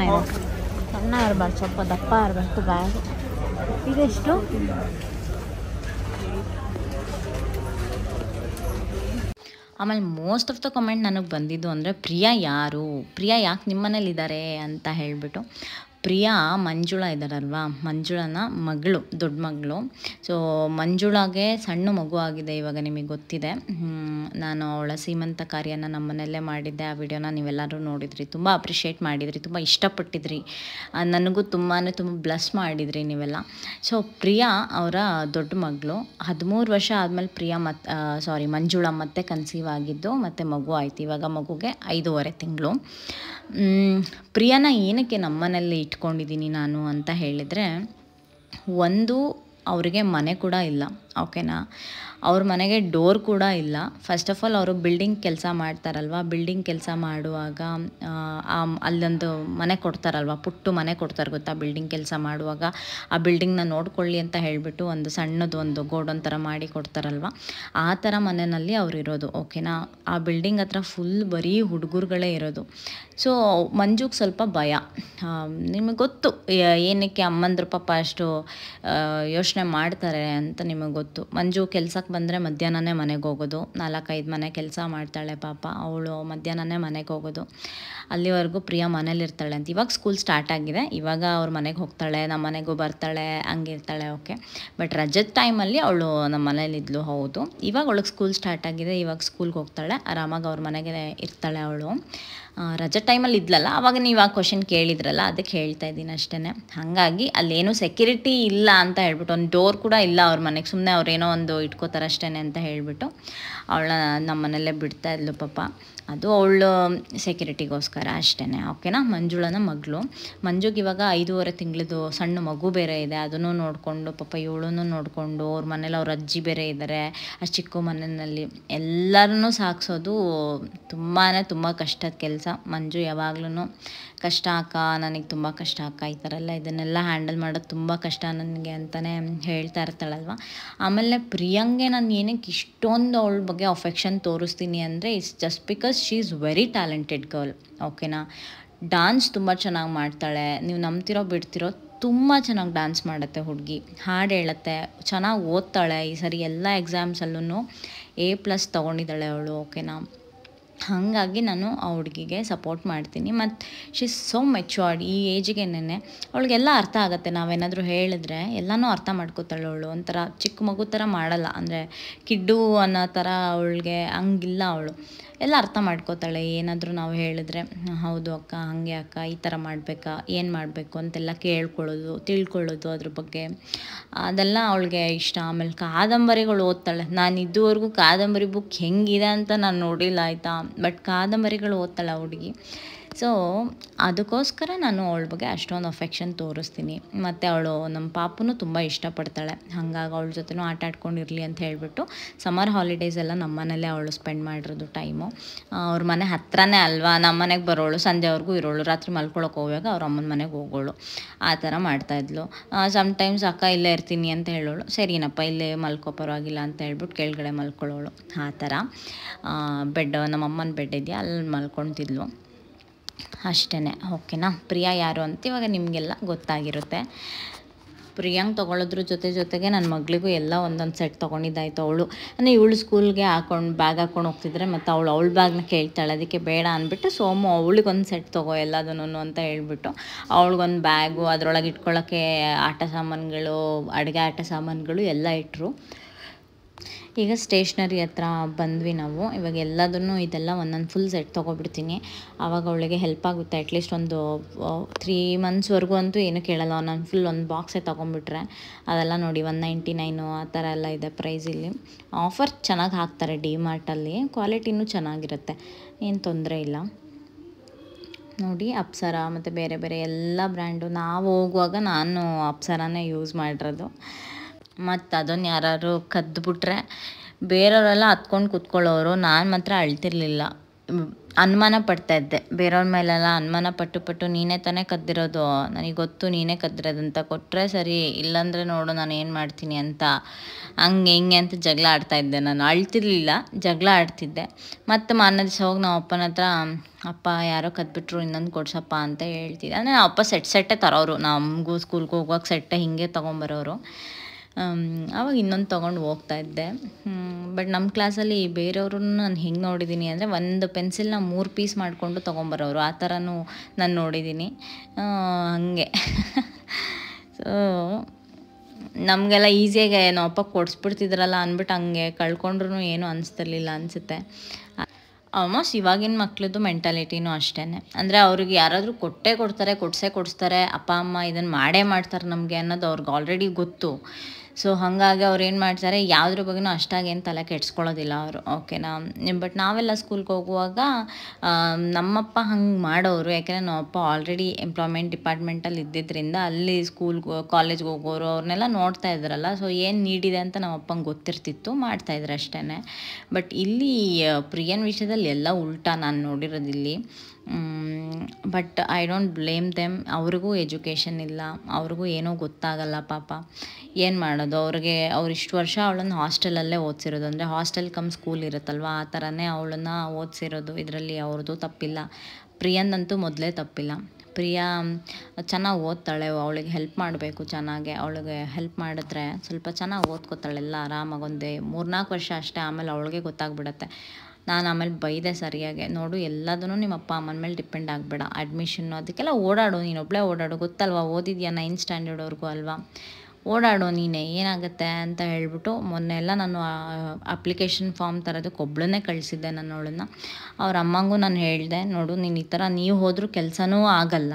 ಇರಬಾರ್ದು, ಸ್ವಲ್ಪ ದಪ್ಪ ಇರಬೇಕು ಬ್ಯಾಗ್. ಇದೆಷ್ಟು? ಆಮೇಲೆ ಮೋಸ್ಟ್ ಆಫ್ ದ ಕಮೆಂಟ್ ನನಗೆ ಬಂದಿದ್ದು ಅಂದರೆ ಪ್ರಿಯಾ ಯಾಕೆ ನಿಮ್ಮನೇಲಿದ್ದಾರೆ ಅಂತ ಹೇಳಿಬಿಟ್ಟು. ಪ್ರಿಯಾ ಮಂಜುಳಾ ಇದ್ದಾರಲ್ವಾ, ಮಂಜುಳನ ಮಗಳು, ದೊಡ್ಡ ಮಗಳು. ಸೊ ಮಂಜುಳಾಗೆ ಸಣ್ಣ ಮಗು ಆಗಿದೆ ಇವಾಗ, ನಿಮಗೆ ಗೊತ್ತಿದೆ. ನಾನು ಅವಳ ಸೀಮಂತ ಕಾರ್ಯನ ನಮ್ಮ ಮನೆಯಲ್ಲೇ ಮಾಡಿದ್ದೆ. ಆ ವಿಡಿಯೋನ ನೀವೆಲ್ಲರೂ ನೋಡಿದ್ರಿ, ತುಂಬ ಅಪ್ರಿಷಿಯೇಟ್ ಮಾಡಿದ್ರಿ, ತುಂಬ ಇಷ್ಟಪಟ್ಟಿದ್ರಿ, ನನಗೂ ತುಂಬ ಬ್ಲೆಸ್ ಮಾಡಿದ್ರಿ ನೀವೆಲ್ಲ. ಸೊ ಪ್ರಿಯಾ ಅವರ ದೊಡ್ಡ ಮಗಳು 13 ವರ್ಷ ಆದಮೇಲೆ ಮಂಜುಳಾ ಮತ್ತೆ ಕನ್ಸೀವ್ ಆಗಿದ್ದು, ಮತ್ತು ಮಗು ಆಯಿತು. ಇವಾಗ ಮಗುಗೆ 5.5 ತಿಂಗಳು. ಪ್ರಿಯಾನ ಏನಕ್ಕೆ ನಮ್ಮನೇಲಿ ಇಟ್ಕೊಂಡಿದ್ದೀನಿ ನಾನು ಅಂತ ಹೇಳಿದರೆ, ಒಂದು ಅವರಿಗೆ ಮನೆ ಕೂಡ ಇಲ್ಲ, ಓಕೆನಾ. ಅವ್ರ ಮನೆಗೆ ಡೋರ್ ಕೂಡ ಇಲ್ಲ. ಫಸ್ಟ್ ಆಫ್ ಆಲ್ ಅವರು ಬಿಲ್ಡಿಂಗ್ ಕೆಲಸ ಮಾಡ್ತಾರಲ್ವ, ಬಿಲ್ಡಿಂಗ್ ಕೆಲಸ ಮಾಡುವಾಗ ಅಲ್ಲೊಂದು ಮನೆ ಕೊಡ್ತಾರಲ್ವ, ಪುಟ್ಟು ಮನೆ ಕೊಡ್ತಾರೆ ಗೊತ್ತಾ, ಬಿಲ್ಡಿಂಗ್ ಕೆಲಸ ಮಾಡುವಾಗ ಆ ಬಿಲ್ಡಿಂಗ್ನ ನೋಡ್ಕೊಳ್ಳಿ ಅಂತ ಹೇಳಿಬಿಟ್ಟು ಒಂದು ಸಣ್ಣದು ಒಂದು ಗೋಡನ್ ಥರ ಮಾಡಿ ಕೊಡ್ತಾರಲ್ವ, ಆ ಥರ ಮನೆಯಲ್ಲಿ ಅವ್ರು ಇರೋದು, ಓಕೆನಾ. ಆ ಬಿಲ್ಡಿಂಗ್ ಹತ್ರ ಫುಲ್ ಬರೀ ಹುಡುಗರುಗಳೇ ಇರೋದು. ಸೊ ಮಂಜುಗೆ ಸ್ವಲ್ಪ ಭಯ. ನಿಮಗೆ ಗೊತ್ತು ಏನಕ್ಕೆ ಅಮ್ಮಂದ್ರ ಪಾಪ ಅಷ್ಟು ಯೋಚನೆ ಮಾಡ್ತಾರೆ ಅಂತ ನಿಮಗೆ ಗೊತ್ತು. ಮಂಜು ಕೆಲ್ಸಕ್ಕೆ ಬಂದರೆ ಮಧ್ಯಾಹ್ನನೇ ಮನೆಗೆ ಹೋಗೋದು, 4-5 ಮನೆ ಕೆಲಸ ಮಾಡ್ತಾಳೆ ಪಾಪ ಅವಳು, ಮಧ್ಯಾಹ್ನನೇ ಮನೆಗೆ ಹೋಗೋದು. ಅಲ್ಲಿವರೆಗೂ ಪ್ರಿಯಾ ಮನೇಲಿರ್ತಾಳೆ ಅಂತ. ಇವಾಗ ಸ್ಕೂಲ್ ಸ್ಟಾರ್ಟ್ ಆಗಿದೆ, ಇವಾಗ ಅವ್ರ ಮನೆಗೆ ಹೋಗ್ತಾಳೆ, ನಮ್ಮ ಮನೆಗೂ ಬರ್ತಾಳೆ, ಹಂಗಿರ್ತಾಳೆ, ಓಕೆ. ಬಟ್ ರಜದ ಟೈಮಲ್ಲಿ ಅವಳು ನಮ್ಮ ಮನೇಲಿದ್ಲು, ಹೌದು. ಇವಾಗ ಅವಳಿಗೆ ಸ್ಕೂಲ್ ಸ್ಟಾರ್ಟ್ ಆಗಿದೆ, ಇವಾಗ ಸ್ಕೂಲ್ಗೆ ಹೋಗ್ತಾಳೆ, ಆರಾಮಾಗಿ ಅವ್ರ ಮನೆಗೆ ಇರ್ತಾಳೆ ಅವಳು. ರಜೆ ಟೈಮಲ್ಲಿ ಇದ್ಲಲ್ಲ, ಆವಾಗ ನೀವು ಆ ಕ್ವಶನ್ ಕೇಳಿದ್ರಲ್ಲ, ಅದಕ್ಕೆ ಹೇಳ್ತಾ ಇದ್ದೀನಿ ಅಷ್ಟೇ. ಹಾಗಾಗಿ ಅಲ್ಲೇನು ಸೆಕ್ಯೂರಿಟಿ ಇಲ್ಲ ಅಂತ ಹೇಳ್ಬಿಟ್ಟು, ಒಂದು ಡೋರ್ ಕೂಡ ಇಲ್ಲ ಅವ್ರ ಮನೆಗೆ, ಸುಮ್ಮನೆ ಅವ್ರೇನೋ ಒಂದು ಇಟ್ಕೋತಾರೆ ಅಷ್ಟೇ ಅಂತ ಹೇಳಿಬಿಟ್ಟು ಅವಳನ್ನ ನಮ್ಮ ಮನೆಯಲ್ಲೇ ಬಿಡ್ತಾ ಇದ್ಲು ಪಾಪ. ಅದು ಅವಳು ಸೆಕ್ಯೂರಿಟಿಗೋಸ್ಕರ ಅಷ್ಟೇ, ಓಕೆನಾ. ಮಂಜುಳನ ಮಗಳು. ಮಂಜುಗೆ ಇವಾಗ 5.5 ತಿಂಗಳದ್ದು ಸಣ್ಣ ಮಗು ಬೇರೆ ಇದೆ, ಅದನ್ನು ನೋಡಿಕೊಂಡು ಪಾಪ ಇವಳನ್ನು ನೋಡಿಕೊಂಡು ಅವ್ರ ಮನೇಲಿ ಅವ್ರ ಅಜ್ಜಿ ಬೇರೆ ಇದ್ದಾರೆ ಆ ಚಿಕ್ಕ ಮನೆಯಲ್ಲಿ. ಎಲ್ಲರನ್ನೂ ಸಾಕಿಸೋದು ತುಂಬ ಕಷ್ಟದ ಕೆಲಸ. ಮಂಜು ಯಾವಾಗ್ಲೂ ಕಷ್ಟ ಅಕ್ಕ, ನನಗೆ ತುಂಬ ಕಷ್ಟ ಅಕ್ಕ, ಈ ಥರ ಎಲ್ಲ ಇದನ್ನೆಲ್ಲ ಹ್ಯಾಂಡಲ್ ಮಾಡೋದು ತುಂಬ ಕಷ್ಟ ನನಗೆ ಅಂತಲೇ ಹೇಳ್ತಾ ಇರ್ತಾಳಲ್ವ. ಆಮೇಲೆ ಪ್ರಿಯಾಂಗೆ ನಾನು ಏನಕ್ಕೆ ಇಷ್ಟೊಂದು ಅವಳ ಬಗ್ಗೆ ಅಫೆಕ್ಷನ್ ತೋರಿಸ್ತೀನಿ ಅಂದರೆ it's just because she is very talented girl, ಓಕೆನಾ. ಡಾನ್ಸ್ ತುಂಬ ಚೆನ್ನಾಗಿ ಮಾಡ್ತಾಳೆ, ನೀವು ನಂಬ್ತಿರೋ ಬಿಡ್ತಿರೋ ತುಂಬ ಚೆನ್ನಾಗಿ ಡ್ಯಾನ್ಸ್ ಮಾಡುತ್ತೆ ಹುಡುಗಿ, ಹಾಡು ಹೇಳುತ್ತೆ, ಚೆನ್ನಾಗಿ ಓದ್ತಾಳೆ. ಈ ಸರಿ ಎಲ್ಲ ಎಕ್ಸಾಮ್ಸಲ್ಲೂ A+ ತೊಗೊಂಡಿದ್ದಾಳೆ ಅವಳು, ಓಕೆನಾ. ಹಾಗಾಗಿ ನಾನು ಆ ಹುಡುಗಿಗೆ ಸಪೋರ್ಟ್ ಮಾಡ್ತೀನಿ. ಮತ್ತು ಶಿ ಇಸ್ ಸೋ ಮೆಚ್ಯೂರ್ಡ್. ಈ ಏಜಿಗೆನೇ ಅವಳಿಗೆಲ್ಲ ಅರ್ಥ ಆಗುತ್ತೆ, ನಾವೇನಾದರೂ ಹೇಳಿದ್ರೆ ಎಲ್ಲನೂ ಅರ್ಥ ಮಾಡ್ಕೋತಾಳೆ ಅವಳು. ಒಂಥರ ಚಿಕ್ಕ ಮಗು ಥರ ಮಾಡಲ್ಲ, ಅಂದರೆ ಕಿಡ್ಡು ಅನ್ನೋ ಥರ ಅವಳಿಗೆ ಹಂಗಿಲ್ಲ. ಅವಳು ಎಲ್ಲ ಅರ್ಥ ಮಾಡ್ಕೋತಾಳೆ. ಏನಾದರೂ ನಾವು ಹೇಳಿದ್ರೆ ಹೌದು ಅಕ್ಕ, ಹಾಗೆ ಅಕ್ಕ, ಈ ಥರ ಮಾಡಬೇಕಾ, ಏನು ಮಾಡಬೇಕು ಅಂತೆಲ್ಲ ಕೇಳ್ಕೊಳ್ಳೋದು, ತಿಳ್ಕೊಳ್ಳೋದು ಅದ್ರ ಬಗ್ಗೆ, ಅದೆಲ್ಲ ಅವಳಿಗೆ ಇಷ್ಟ. ಆಮೇಲೆ ಕಾದಂಬರಿಗಳು ಓದ್ತಾಳೆ. ನಾನು ಇದುವರೆಗೂ ಕಾದಂಬರಿ ಬುಕ್ ಹೆಂಗಿದೆ ಅಂತ ನಾನು ನೋಡಿಲ್ಲ, ಆಯಿತಾ. ಬಟ್ ಕಾದಂಬರಿಗಳು ಓದ್ತಾಳೆ ಆ ಹುಡುಗಿ. ಸೊ ಅದಕ್ಕೋಸ್ಕರ ನಾನು ಅವಳ ಬಗ್ಗೆ ಅಷ್ಟೊಂದು ಅಫೆಕ್ಷನ್ ತೋರಿಸ್ತೀನಿ. ಮತ್ತು ಅವಳು ನಮ್ಮ ಪಾಪನೂ ತುಂಬ ಇಷ್ಟಪಡ್ತಾಳೆ, ಹಾಗಾಗಿ ಅವಳ ಜೊತೆನೂ ಆಟ ಆಡ್ಕೊಂಡಿರಲಿ ಅಂತ ಹೇಳಿಬಿಟ್ಟು ಸಮ್ಮರ್ ಹಾಲಿಡೇಸ್ ಎಲ್ಲ ನಮ್ಮ ಮನೇಲೇ ಅವಳು ಸ್ಪೆಂಡ್ ಮಾಡಿರೋದು ಟೈಮು. ಅವ್ರ ಮನೆ ಹತ್ರನೇ ಅಲ್ವಾ, ನಮ್ಮ ಮನೆಗೆ ಬರೋಳು, ಸಂಜೆವರೆಗೂ ಇರೋಳು, ರಾತ್ರಿ ಮಲ್ಕೊಳಕ್ಕೆ ಹೋಗುವಾಗ ಅವ್ರ ಅಮ್ಮನ ಮನೆಗೆ ಹೋಗೋಳು, ಆ ಥರ ಮಾಡ್ತಾಯಿದ್ಲು. ಸಮ್ಟೈಮ್ಸ್ ಅಕ್ಕ ಇಲ್ಲೇ ಇರ್ತೀನಿ ಅಂತ ಹೇಳೋಳು, ಸರಿನಪ್ಪ ಇಲ್ಲೇ ಮಲ್ಕೋ ಪರವಾಗಿಲ್ಲ ಅಂತ ಹೇಳ್ಬಿಟ್ಟು ಕೆಳಗಡೆ ಮಲ್ಕೊಳ್ಳೋಳು. ಆ ಥರ ಬೆಡ್, ನಮ್ಮ ಅಮ್ಮನ ಬೆಡ್ ಇದೆಯಾ ಅಲ್ಲಿ ಮಲ್ಕೊತಿದ್ಲು ಅಷ್ಟೇ, ಓಕೆನಾ. ಪ್ರಿಯಾ ಯಾರು ಅಂತ ಇವಾಗ ನಿಮಗೆಲ್ಲ ಗೊತ್ತಾಗಿರುತ್ತೆ. ಪ್ರಿಯಾಂಗೆ ತೊಗೊಳೋದ್ರ ಜೊತೆಗೆ ನನ್ನ ಮಗಳಿಗೂ ಎಲ್ಲ ಒಂದೊಂದು ಸೆಟ್ ತೊಗೊಂಡಿದ್ದಾಯಿತು. ಅವಳು ಅಂದರೆ ಇವಳು ಸ್ಕೂಲ್ಗೆ ಬ್ಯಾಗ್ ಹಾಕ್ಕೊಂಡು ಹೋಗ್ತಿದ್ರೆ ಮತ್ತು ಅವಳ ಬ್ಯಾಗ್ನ ಕೇಳ್ತಾಳೆ, ಅದಕ್ಕೆ ಬೇಡ ಅಂದ್ಬಿಟ್ಟು ಸೋಮು ಅವಳಿಗೊಂದು ಸೆಟ್ ತೊಗೋ ಎಲ್ಲದನ್ನು ಅಂತ ಹೇಳ್ಬಿಟ್ಟು ಅವಳಿಗೊಂದು ಬ್ಯಾಗು, ಅದರೊಳಗೆ ಇಟ್ಕೊಳ್ಳೋಕ್ಕೆ ಆಟ ಸಾಮಾನುಗಳು, ಅಡುಗೆ ಆಟ ಸಾಮಾನುಗಳು ಎಲ್ಲ ಇಟ್ಟರು. ಈಗ ಸ್ಟೇಷ್ನರಿ ಹತ್ರ ಬಂದ್ವಿ ನಾವು. ಇವಾಗ ಎಲ್ಲದನ್ನು ಇದೆಲ್ಲ ಒಂದೊಂದು ಫುಲ್ ಸೆಟ್ ತೊಗೊಬಿಡ್ತೀನಿ, ಆವಾಗ ಅವಳಿಗೆ ಹೆಲ್ಪ್ ಆಗುತ್ತೆ. ಅಟ್ಲೀಸ್ಟ್ ಒಂದು 3 ಮಂತ್ಸ್ವರೆಗೂ ಅಂತೂ ಏನೂ ಕೇಳಲ್ಲ. ನಾನು ಫುಲ್ ಒಂದು ಬಾಕ್ಸೇ ತೊಗೊಂಬಿಟ್ರೆ ಅದೆಲ್ಲ ನೋಡಿ 199 ಆ ಥರ ಎಲ್ಲ ಇದೆ ಪ್ರೈಸ್. ಇಲ್ಲಿ ಆಫರ್ ಚೆನ್ನಾಗಿ ಹಾಕ್ತಾರೆ ಡಿಮಾರ್ಟಲ್ಲಿ, ಕ್ವಾಲಿಟಿನೂ ಚೆನ್ನಾಗಿರುತ್ತೆ, ಏನು ತೊಂದರೆ ಇಲ್ಲ. ನೋಡಿ ಅಪ್ಸರಾ ಮತ್ತು ಬೇರೆ ಬೇರೆ ಎಲ್ಲ ಬ್ರ್ಯಾಂಡು. ನಾವು ಹೋಗುವಾಗ ನಾನು ಅಪ್ಸರಾನೇ ಯೂಸ್ ಮಾಡಿರೋದು. ಮತ್ತು ಅದನ್ನು ಯಾರು ಕದ್ದುಬಿಟ್ರೆ ಬೇರೆಯವರೆಲ್ಲ ಹತ್ಕೊಂಡು ಕೂತ್ಕೊಳ್ಳೋರು, ನಾನು ಮಾತ್ರ ಅಳ್ತಿರ್ಲಿಲ್ಲ, ಅನುಮಾನ ಪಡ್ತಾಯಿದ್ದೆ. ಬೇರೆಯವ್ರ ಮೇಲೆಲ್ಲ ಅನುಮಾನ ಪಟ್ಟು ನೀನೇ ತಾನೇ ಕದ್ದಿರೋದು, ನನಗೆ ಗೊತ್ತು ನೀನೇ ಕದ್ದಿರೋದಂತ, ಕೊಟ್ಟರೆ ಸರಿ, ಇಲ್ಲಾಂದರೆ ನೋಡು ನಾನು ಏನು ಮಾಡ್ತೀನಿ ಅಂತ, ಹಂಗೆ ಹಿಂಗೆ ಅಂತ ಜಗಳ ಆಡ್ತಾಯಿದ್ದೆ. ನಾನು ಅಳ್ತಿರ್ಲಿಲ್ಲ, ಜಗಳ ಆಡ್ತಿದ್ದೆ. ಮತ್ತು ಮಾರನೇ ದಿವಸ ಹೋಗಿ ನಮ್ಮ ಅಪ್ಪನ ಹತ್ರ, ಅಪ್ಪ ಯಾರೋ ಕದ್ಬಿಟ್ರು, ಇನ್ನೊಂದು ಕೊಡ್ಸಪ್ಪ ಅಂತ ಹೇಳ್ತಿದ್ದೆ. ಅಂದರೆ ನಮ್ಮ ಅಪ್ಪ ಸೆಟ್ಟೇ ತರೋರು, ನಮಗೂ ಸ್ಕೂಲ್ಗೆ ಹೋಗುವಾಗ ಸೆಟ್ಟೇ ಹಿಂಗೆ ತೊಗೊಂಬರೋರು. ಆವಾಗ ಇನ್ನೊಂದು ತೊಗೊಂಡು ಹೋಗ್ತಾಯಿದ್ದೆ. ಬಟ್ ನಮ್ಮ ಕ್ಲಾಸಲ್ಲಿ ಬೇರೆಯವ್ರನ್ನ ನಾನು ಹೆಂಗೆ ನೋಡಿದ್ದೀನಿ ಅಂದರೆ, ಒಂದು ಪೆನ್ಸಿಲ್ನ 3 ಪೀಸ್ ಮಾಡಿಕೊಂಡು ತೊಗೊಂಬರೋರು, ಆ ಥರನೂ ನಾನು ನೋಡಿದ್ದೀನಿ. ಹಾಗೆ ಸೊ ನಮಗೆಲ್ಲ ಈಸಿಯಾಗಿ ನಮ್ಮ ಅಪ್ಪ ಕೊಡಿಸ್ಬಿಡ್ತಿದ್ರಲ್ಲ ಅಂದ್ಬಿಟ್ಟು ಹಂಗೆ ಕಳ್ಕೊಂಡ್ರೂ ಏನೂ ಅನಿಸ್ತಿರ್ಲಿಲ್ಲ ಅನಿಸುತ್ತೆ. ಆಲ್ಮೋಸ್ಟ್ ಇವಾಗಿನ ಮಕ್ಳದ್ದು ಮೆಂಟಾಲಿಟಿನೂ ಅಷ್ಟೇ. ಅಂದರೆ ಅವ್ರಿಗೆ ಯಾರಾದರೂ ಕೊಡಿಸ್ತಾರೆ, ಅಪ್ಪ ಅಮ್ಮ ಇದನ್ನು ಮಾಡೇ ಮಾಡ್ತಾರೆ ನಮಗೆ ಅನ್ನೋದು ಅವ್ರಿಗೆ ಆಲ್ರೆಡಿ ಗೊತ್ತು. ಸೊ ಹಾಗಾಗಿ ಅವ್ರು ಏನು ಮಾಡ್ತಾರೆ, ಯಾವುದ್ರ ಬಗ್ಗೆನೂ ಅಷ್ಟಾಗಿ ಏನು ತಲೆ ಕೆಡ್ಸ್ಕೊಳ್ಳೋದಿಲ್ಲ ಅವರು, ಓಕೆನಾ. ಬಟ್ ನಾವೆಲ್ಲ ಸ್ಕೂಲ್ಗೆ ಹೋಗುವಾಗ ನಮ್ಮಪ್ಪ ಹಂಗೆ ಮಾಡೋರು, ಯಾಕೆಂದರೆ ನಮ್ಮಪ್ಪ ಆಲ್ರೆಡಿ ಎಂಪ್ಲಾಯ್ಮೆಂಟ್ ಡಿಪಾರ್ಟ್ಮೆಂಟಲ್ಲಿ ಇದ್ದಿದ್ದರಿಂದ ಅಲ್ಲಿ ಕಾಲೇಜ್ಗೆ ಹೋಗೋರು ಅವ್ರನ್ನೆಲ್ಲ ನೋಡ್ತಾ ಇದ್ರಲ್ಲ. ಸೊ ಏನು ನೀಡಿದೆ ಅಂತ ನಮ್ಮಪ್ಪಂಗೆ ಗೊತ್ತಿರ್ತಿತ್ತು, ಮಾಡ್ತಾಯಿದ್ರು ಅಷ್ಟೇ. ಬಟ್ ಇಲ್ಲಿ ಪ್ರಿಯನ್ ವಿಷಯದಲ್ಲಿ ಎಲ್ಲ ಉಲ್ಟಾ ನಾನು ನೋಡಿರೋದಿಲ್ಲಿ. But I don't blame them. ಅವ್ರಿಗೂ ಎಜುಕೇಷನ್ ಇಲ್ಲ, ಅವ್ರಿಗೂ ಏನೂ ಗೊತ್ತಾಗಲ್ಲ ಪಾಪ, ಏನು ಮಾಡೋದು. ಅವ್ರು ಇಷ್ಟು ವರ್ಷ ಅವಳನ್ನು ಹಾಸ್ಟೆಲಲ್ಲೇ ಓದಿಸಿರೋದು, ಅಂದರೆ ಹಾಸ್ಟೆಲ್ ಕಮ್ ಸ್ಕೂಲ್ ಇರುತ್ತಲ್ವ, ಆ ಥರನೇ ಅವಳನ್ನು ಓದಿಸಿರೋದು. ಇದರಲ್ಲಿ ಅವ್ರದ್ದು ತಪ್ಪಿಲ್ಲ, ಪ್ರಿಯಂದಂತೂ ಮೊದಲೇ ತಪ್ಪಿಲ್ಲ. ಪ್ರಿಯಾ ಚೆನ್ನಾಗಿ ಓದ್ತಾಳೆ, ಅವಳಿಗೆ ಹೆಲ್ಪ್ ಮಾಡಬೇಕು ಚೆನ್ನಾಗೆ. ಅವಳಿಗೆ ಹೆಲ್ಪ್ ಮಾಡಿದ್ರೆ ಸ್ವಲ್ಪ ಚೆನ್ನಾಗಿ ಓದ್ಕೋತಾಳೆ, ಎಲ್ಲ ಆರಾಮಾಗಿ. ಒಂದೇ 3-4 ವರ್ಷ ಅಷ್ಟೇ, ಆಮೇಲೆ ಅವಳಿಗೆ ಗೊತ್ತಾಗ್ಬಿಡತ್ತೆ. ನಾನು ಆಮೇಲೆ ಬೈದೆ ಸರಿಯಾಗೆ, ನೋಡು ಎಲ್ಲದೂ ನಿಮ್ಮ ಅಪ್ಪ ಅಮ್ಮನ ಮೇಲೆ ಡಿಪೆಂಡ್ ಆಗಬೇಡ, ಅಡ್ಮಿಷನ್ನು ಅದಕ್ಕೆಲ್ಲ ಓಡಾಡು, ನೀನೊಬ್ಬಳೇ ಓಡಾಡು, ಗೊತ್ತಲ್ವ, ಓದಿದ್ಯಾ 9th ಸ್ಟ್ಯಾಂಡರ್ಡ್ವರೆಗೂ ಅಲ್ವಾ, ಓಡಾಡೋ ನೀನೆ ಏನಾಗುತ್ತೆ ಅಂತ ಹೇಳ್ಬಿಟ್ಟು ಮೊನ್ನೆ ಎಲ್ಲ ನಾನು ಅಪ್ಲಿಕೇಶನ್ ಫಾರ್ಮ್ ತರೋದಕ್ಕೆ ಒಬ್ಬಳನ್ನೇ ಕಳಿಸಿದ್ದೆ ನನ್ನವಳನ್ನು. ಅವ್ರ ಅಮ್ಮಂಗೂ ನಾನು ಹೇಳಿದೆ, ನೋಡು ನೀನು ಈ ಥರ ನೀವು ಹೋದರೂ ಕೆಲಸನೂ ಆಗಲ್ಲ,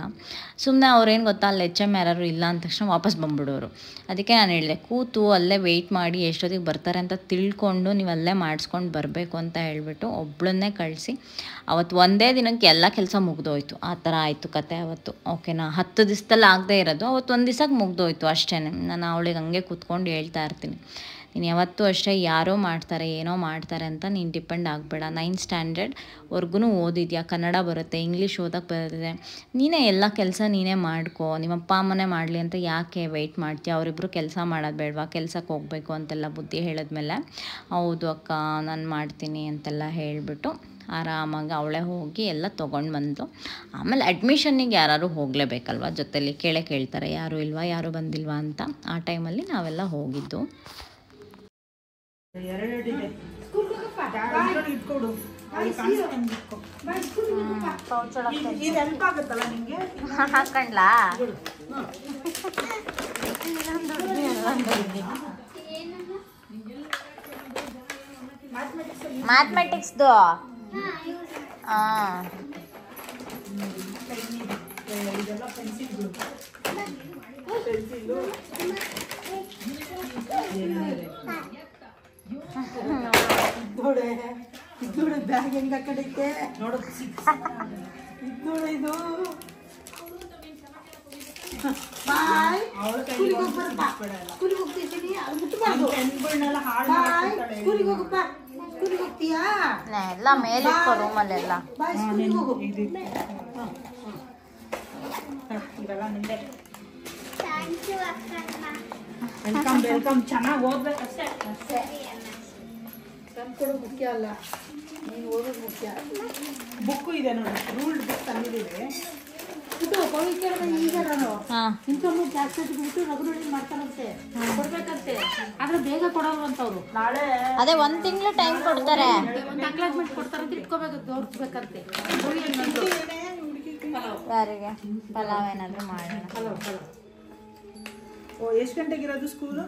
ಸುಮ್ಮನೆ ಅವ್ರೇನು ಗೊತ್ತಾ ಅಲ್ಲಿ HM ಯಾರು ಇಲ್ಲ ಅಂದ ತಕ್ಷಣ ವಾಪಸ್ ಬಂದ್ಬಿಡೋರು. ಅದಕ್ಕೆ ನಾನು ಹೇಳಿದೆ, ಕೂತು ಅಲ್ಲೇ ವೆಯ್ಟ್ ಮಾಡಿ ಎಷ್ಟೊತ್ತಿಗೆ ಬರ್ತಾರೆ ಅಂತ ತಿಳ್ಕೊಂಡು ನೀವು ಅಲ್ಲೇ ಮಾಡಿಸ್ಕೊಂಡು ಬರಬೇಕು ಅಂತ ಹೇಳಿಬಿಟ್ಟು ಒಬ್ಬಳನ್ನೇ ಕಳಿಸಿ ಅವತ್ತು ಒಂದೇ ದಿನಕ್ಕೆ ಎಲ್ಲ ಕೆಲಸ ಮುಗ್ದೋಯ್ತು. ಆ ಥರ ಆಯಿತು ಕತೆ ಅವತ್ತು. ಓಕೆನಾ, 10 ದಿವಸದಲ್ಲಿ ಆಗದೆ ಇರೋದು ಅವತ್ತು ಒಂದು ದಿವಸಕ್ಕೆ ಮುಗ್ದೋಯ್ತು ಅಷ್ಟೇ. ನಾನು ಅವಳಿಗೆ ಹಂಗೆ ಕೂತ್ಕೊಂಡು ಹೇಳ್ತಾ ಇರ್ತೀನಿ, ನೀನು ಯಾವತ್ತೂ ಅಷ್ಟೇ ಯಾರೋ ಮಾಡ್ತಾರೆ ಏನೋ ಮಾಡ್ತಾರೆ ಅಂತ ನೀನು ಡಿಪೆಂಡ್ ಆಗಬೇಡ. 9th ಸ್ಟ್ಯಾಂಡರ್ಡ್ವರೆಗೂ ಓದಿದ್ಯಾ, ಕನ್ನಡ ಬರುತ್ತೆ, ಇಂಗ್ಲೀಷ್ ಓದೋಕ್ಕೆ ಬರುತ್ತೆ, ನೀನೇ ಎಲ್ಲ ಕೆಲಸ ನೀನೇ ಮಾಡ್ಕೋ. ನಿಮ್ಮ ಅಪ್ಪ ಅಮ್ಮನೇ ಮಾಡಲಿ ಅಂತ ಯಾಕೆ ವೆಯ್ಟ್ ಮಾಡ್ತೀಯ? ಅವರಿಬ್ಬರು ಕೆಲಸ ಮಾಡೋದು ಬೇಡವಾ? ಕೆಲಸಕ್ಕೆ ಹೋಗಬೇಕು ಅಂತೆಲ್ಲ ಬುದ್ಧಿ ಹೇಳಿದ್ಮೇಲೆ ಹೌದು ಅಕ್ಕ ನಾನು ಮಾಡ್ತೀನಿ ಅಂತೆಲ್ಲ ಹೇಳಿಬಿಟ್ಟು ಆರಾಮಾಗಿ ಅವಳೇ ಹೋಗಿ ಎಲ್ಲ ತೊಗೊಂಡು ಬಂದು, ಆಮೇಲೆ ಅಡ್ಮಿಷನ್ನಿಗೆ ಯಾರು ಹೋಗಲೇಬೇಕಲ್ವ, ಜೊತೆಲಿ ಕೇಳ್ತಾರೆ ಯಾರು ಇಲ್ವಾ ಯಾರು ಬಂದಿಲ್ವಾ ಅಂತ. ಆ ಟೈಮಲ್ಲಿ ನಾವೆಲ್ಲ ಹೋಗಿದ್ದು. ಹಾಕೊಂಡ್ಲಾ ಮ್ಯಾಥಮೆಟಿಕ್ಸ್ದು ಬ್ಯಾಗ್ ಹೆಂಗ ಕಡಿತೆ ನೋಡು ಇದು ಬಾಯ್ ಸ್ಕೂಲಿಗೆ ಹೋಗ್ತಿದ್ದೀನಿ ಸ್ಕೂಲಿಗೆ ಹೋಗಪ್ಪ ಸ್ಕೂಲಿಗೆ ಹೋಗ್ತೀಯಾ ಎಲ್ಲ ಮೇಲಿಟ್ಕೋ ರೂಮಲ್ಲೆಲ್ಲ. ಬಾಯ್ ಸ್ಕೂಲಿಗೆ ಹೋಗು ವೆಲ್ಕಮ್ ವೆಲ್ಕಮ್ ಚೆನ್ನಾಗಿ ಓದ್ಬೇಕಷ್ಟೇ ತಂದ್ಕೊಡೋ ಮುಖ್ಯ ಅಲ್ಲ, ನೀನು ಓದೋದು ಮುಖ್ಯ. ಬುಕ್ಕು ಇದೆ ನೋಡಿ, ರೂಲ್ಡ್ ಬುಕ್ ತಂದಿದ್ದೀವಿ. ಇದು ಪವಿತ್ರ ಈಗ ನಾನು ಇನ್ಕಮ್ ಟ್ಯಾಕ್ಸ್ ಬಿಟ್ಟು ರಘುನೋಡಿ ಮಾಡ್ತಾರಂತೆ, ಕೊಡ್ಬೇಕಂತೆ. ಆದ್ರೆ ಬೇಗ ಕೊಡೋರು ಅಂತವ್ರು. ನಾಳೆ ಅದೇ 1 ತಿಂಗಳು ಟೈಮ್ ಕೊಡ್ತಾರೆ, ಒಂದು ಅಕ್ಲಾಜ್ಮೆಂಟ್ ಕೊಡ್ತಾರಂತೆ, ಇಟ್ಕೋಬೇಕು ತೋರಿಸ್ಬೇಕಂತೆ. ಯಾರಿಗೆ ಪಲಾವ್ ಏನಾದರೂ ಮಾಡೋಣ. ಎಷ್ಟು ಗಂಟೆಗೆ ಇರೋದು ಸ್ಕೂಲು?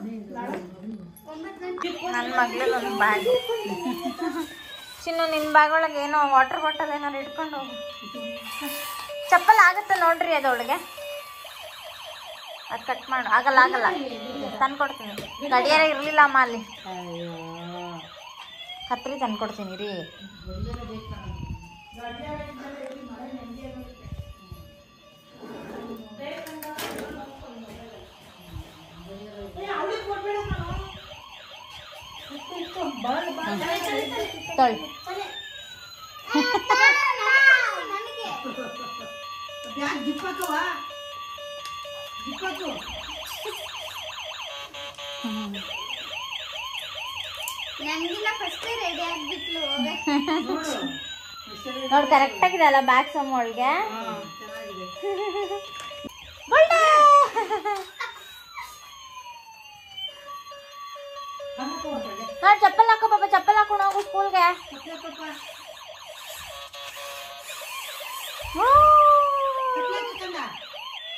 ನನ್ನ ಮಗಳು ಒಂದು ಬ್ಯಾಗ್. ಚಿನ್ನು ನಿನ್ನ ಬ್ಯಾಗ್ ಒಳಗೆ ಏನೋ ವಾಟರ್ ಬಾಟಲ್ ಏನಾರು ಇಟ್ಕೊಂಡು ಹೋಗು. ಚಪ್ಪಲ್ ಆಗುತ್ತೆ ನೋಡ್ರಿ ಅದೊಳಗೆ, ಅದು ಕಟ್ ಮಾಡು. ಆಗಲ್ಲ ತಂದ್ಕೊಡ್ತೀನಿ. ಗಡಿಯಾರ ಇರಲಿಲ್ಲ ಅಮ್ಮ ಅಲ್ಲಿ, ಕತ್ರಿ ತಂದ್ಕೊಡ್ತೀನಿ ರೀ. ತೊಳ್ ಜಿಪ್ಪಾಕವಾ ಜಿಪ್ಪಾಕು ನೋಡಿ ಕರೆಕ್ಟ್ ಆಗಿದೆ ಅಲ್ಲ ಬ್ಯಾಗ್ ಸಮ್ ಒಳಗೆ. ನೋಡಿ ಚಪ್ಪಲ್ ಹಾಕೋ ಪಾಪ, ಚಪ್ಪಲ್ ಹಾಕೊಂಡು ಹೋಗು ಸ್ಕೂಲ್ಗೆ.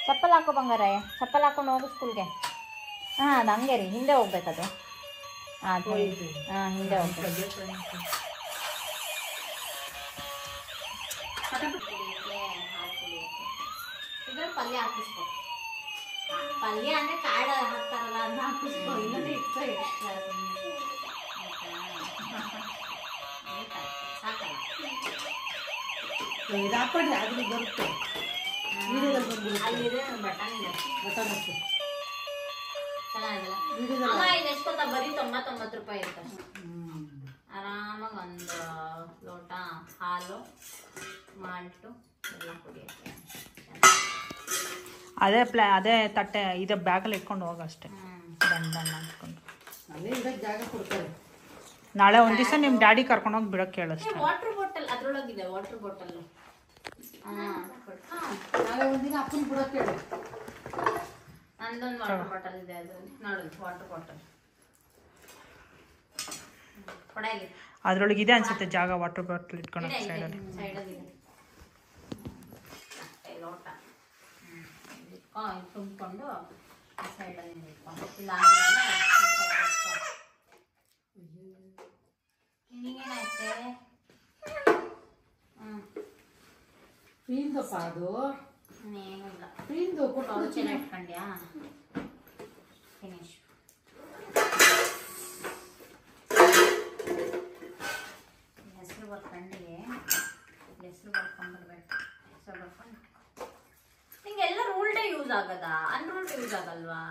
ಚಪ್ಪಲ್ ಹಾಕೋ ಬಂಗಾರ, ಚಪ್ಪಲ್ ಹಾಕೊಂಡು ಹೋಗು ಸ್ಕೂಲ್ಗೆ. ಹಾಂ ಅದು ಹಂಗೆ ರೀ, ಹಿಂದೆ ಹೋಗ್ಬೇಕದು. ಹಾಂ ಹಿಂದೆ ಹೋಗ್ಬೇಕು. ಪಲ್ಯ ಹಾಕಿಸ್ಕೊ, ಪಲ್ಯ ಅಂದರೆ ಕಾಳು ಹಾಕ್ತಾರಲ್ಲ ಅದನ್ನ ಹಾಕಿಸ್ಕೊ, ಇಲ್ಲಂದ್ರೆ ಇಟ್ಕೊ ಸಾಕಲ್ಲ. ಹಾಕೊಂಡ್ರೆ ಅದ್ರಲ್ಲಿ ಬರುತ್ತೆ, ಅಲ್ಲಿದೆ ಬಟನ್ ಇದೆ, ಚೆನ್ನಾಗಿಲ್ಲ. ಅಮ್ಮ ಇದು ಎಷ್ಟು ಗೊತ್ತಾ, ಬರೀ 99 ರೂಪಾಯಿ ಇರ್ತದೆ. ಆರಾಮಾಗಿ ಒಂದು ಲೋಟ ಹಾಲು ಮಾಲ್ಟು ಎಲ್ಲ ಕುಡಿಯೋಕ್ಕೆ. ಅದೇ ತಟ್ಟೆ ಇದೆ ಬ್ಯಾಗಲ್ಲಿ ಇಟ್ಕೊಂಡು ಹೋಗಷ್ಟೇ. ದಂಡ ಮಾಡ್ಕೊಂಡು ಅಲ್ಲೇ ಇಡಕ್ಕೆ ಜಾಗ ಕೊಡ್ತಾರೆ. ನಾಳೆ ಒಂದು ದಿವಸ ನಿಮ್ಮ ಡ್ಯಾಡಿ ಕರ್ಕೊಂಡೋಗಿ ಬಿಡೋಕ್ಕೆ ಹೇಳಷ್ಟೇ. ವಾಟರ್ ಬಾಟಲ್ ಅದರೊಳಗಿದೆ, ವಾಟರ್ ಬಾಟಲ್. ನಾಳೆ ಒಂದಿನ ಅಪ್ಪನ ಬಿಡೋಕ್ಕೆ ಹೇಳಿ. ನಂದೊಂದು ವಾಟರ್ ಬಾಟಲ್ ಇದೆ, ಅದು ನೋಡು ವಾಟರ್ ಬಾಟಲ್ ಕೊಡಾಗಿ ಅದ್ರೊಳಗೆ ಇದೆ ಅನ್ಸುತ್ತೆ ಜಾಗ, ವಾಟರ್ ಬಾಟಲ್ ಇಟ್ಕೊಳಕ್ಕೆ ಸೈಡಲ್ಲಿ. ಲೋಟ ತುಂಬಿಕೊಂಡು ಸೈಡಲ್ಲಿ ಹಿಂಗೇನಾಯ್ತೆ? ಪ್ರೀಂದಪ್ಪ ಅದು ಏನಿಲ್ಲ. ಪ್ರೀಂದು ಕೊಟ್ಟು ಚೆನ್ನಾಗಿ ಇಟ್ಕೊಂಡ್ಯಾ? ಫಿನಿಶ್. ಹೆಸರು ಬರ್ಕೊಂಡಿಗೆ ಹೆಸರು ಬರ್ಕೊಂಡ್ಬರ್ಬೇಕು. ಹೆಸರು ಬರ್ಕೊಂಡು ನಿಂಗೆಲ್ಲ ರೂಲ್ಡೇ ಯೂಸ್ ಆಗದ, ಅನ್ರೂಲ್ಡ್ ಯೂಸ್ ಆಗಲ್ವಾ?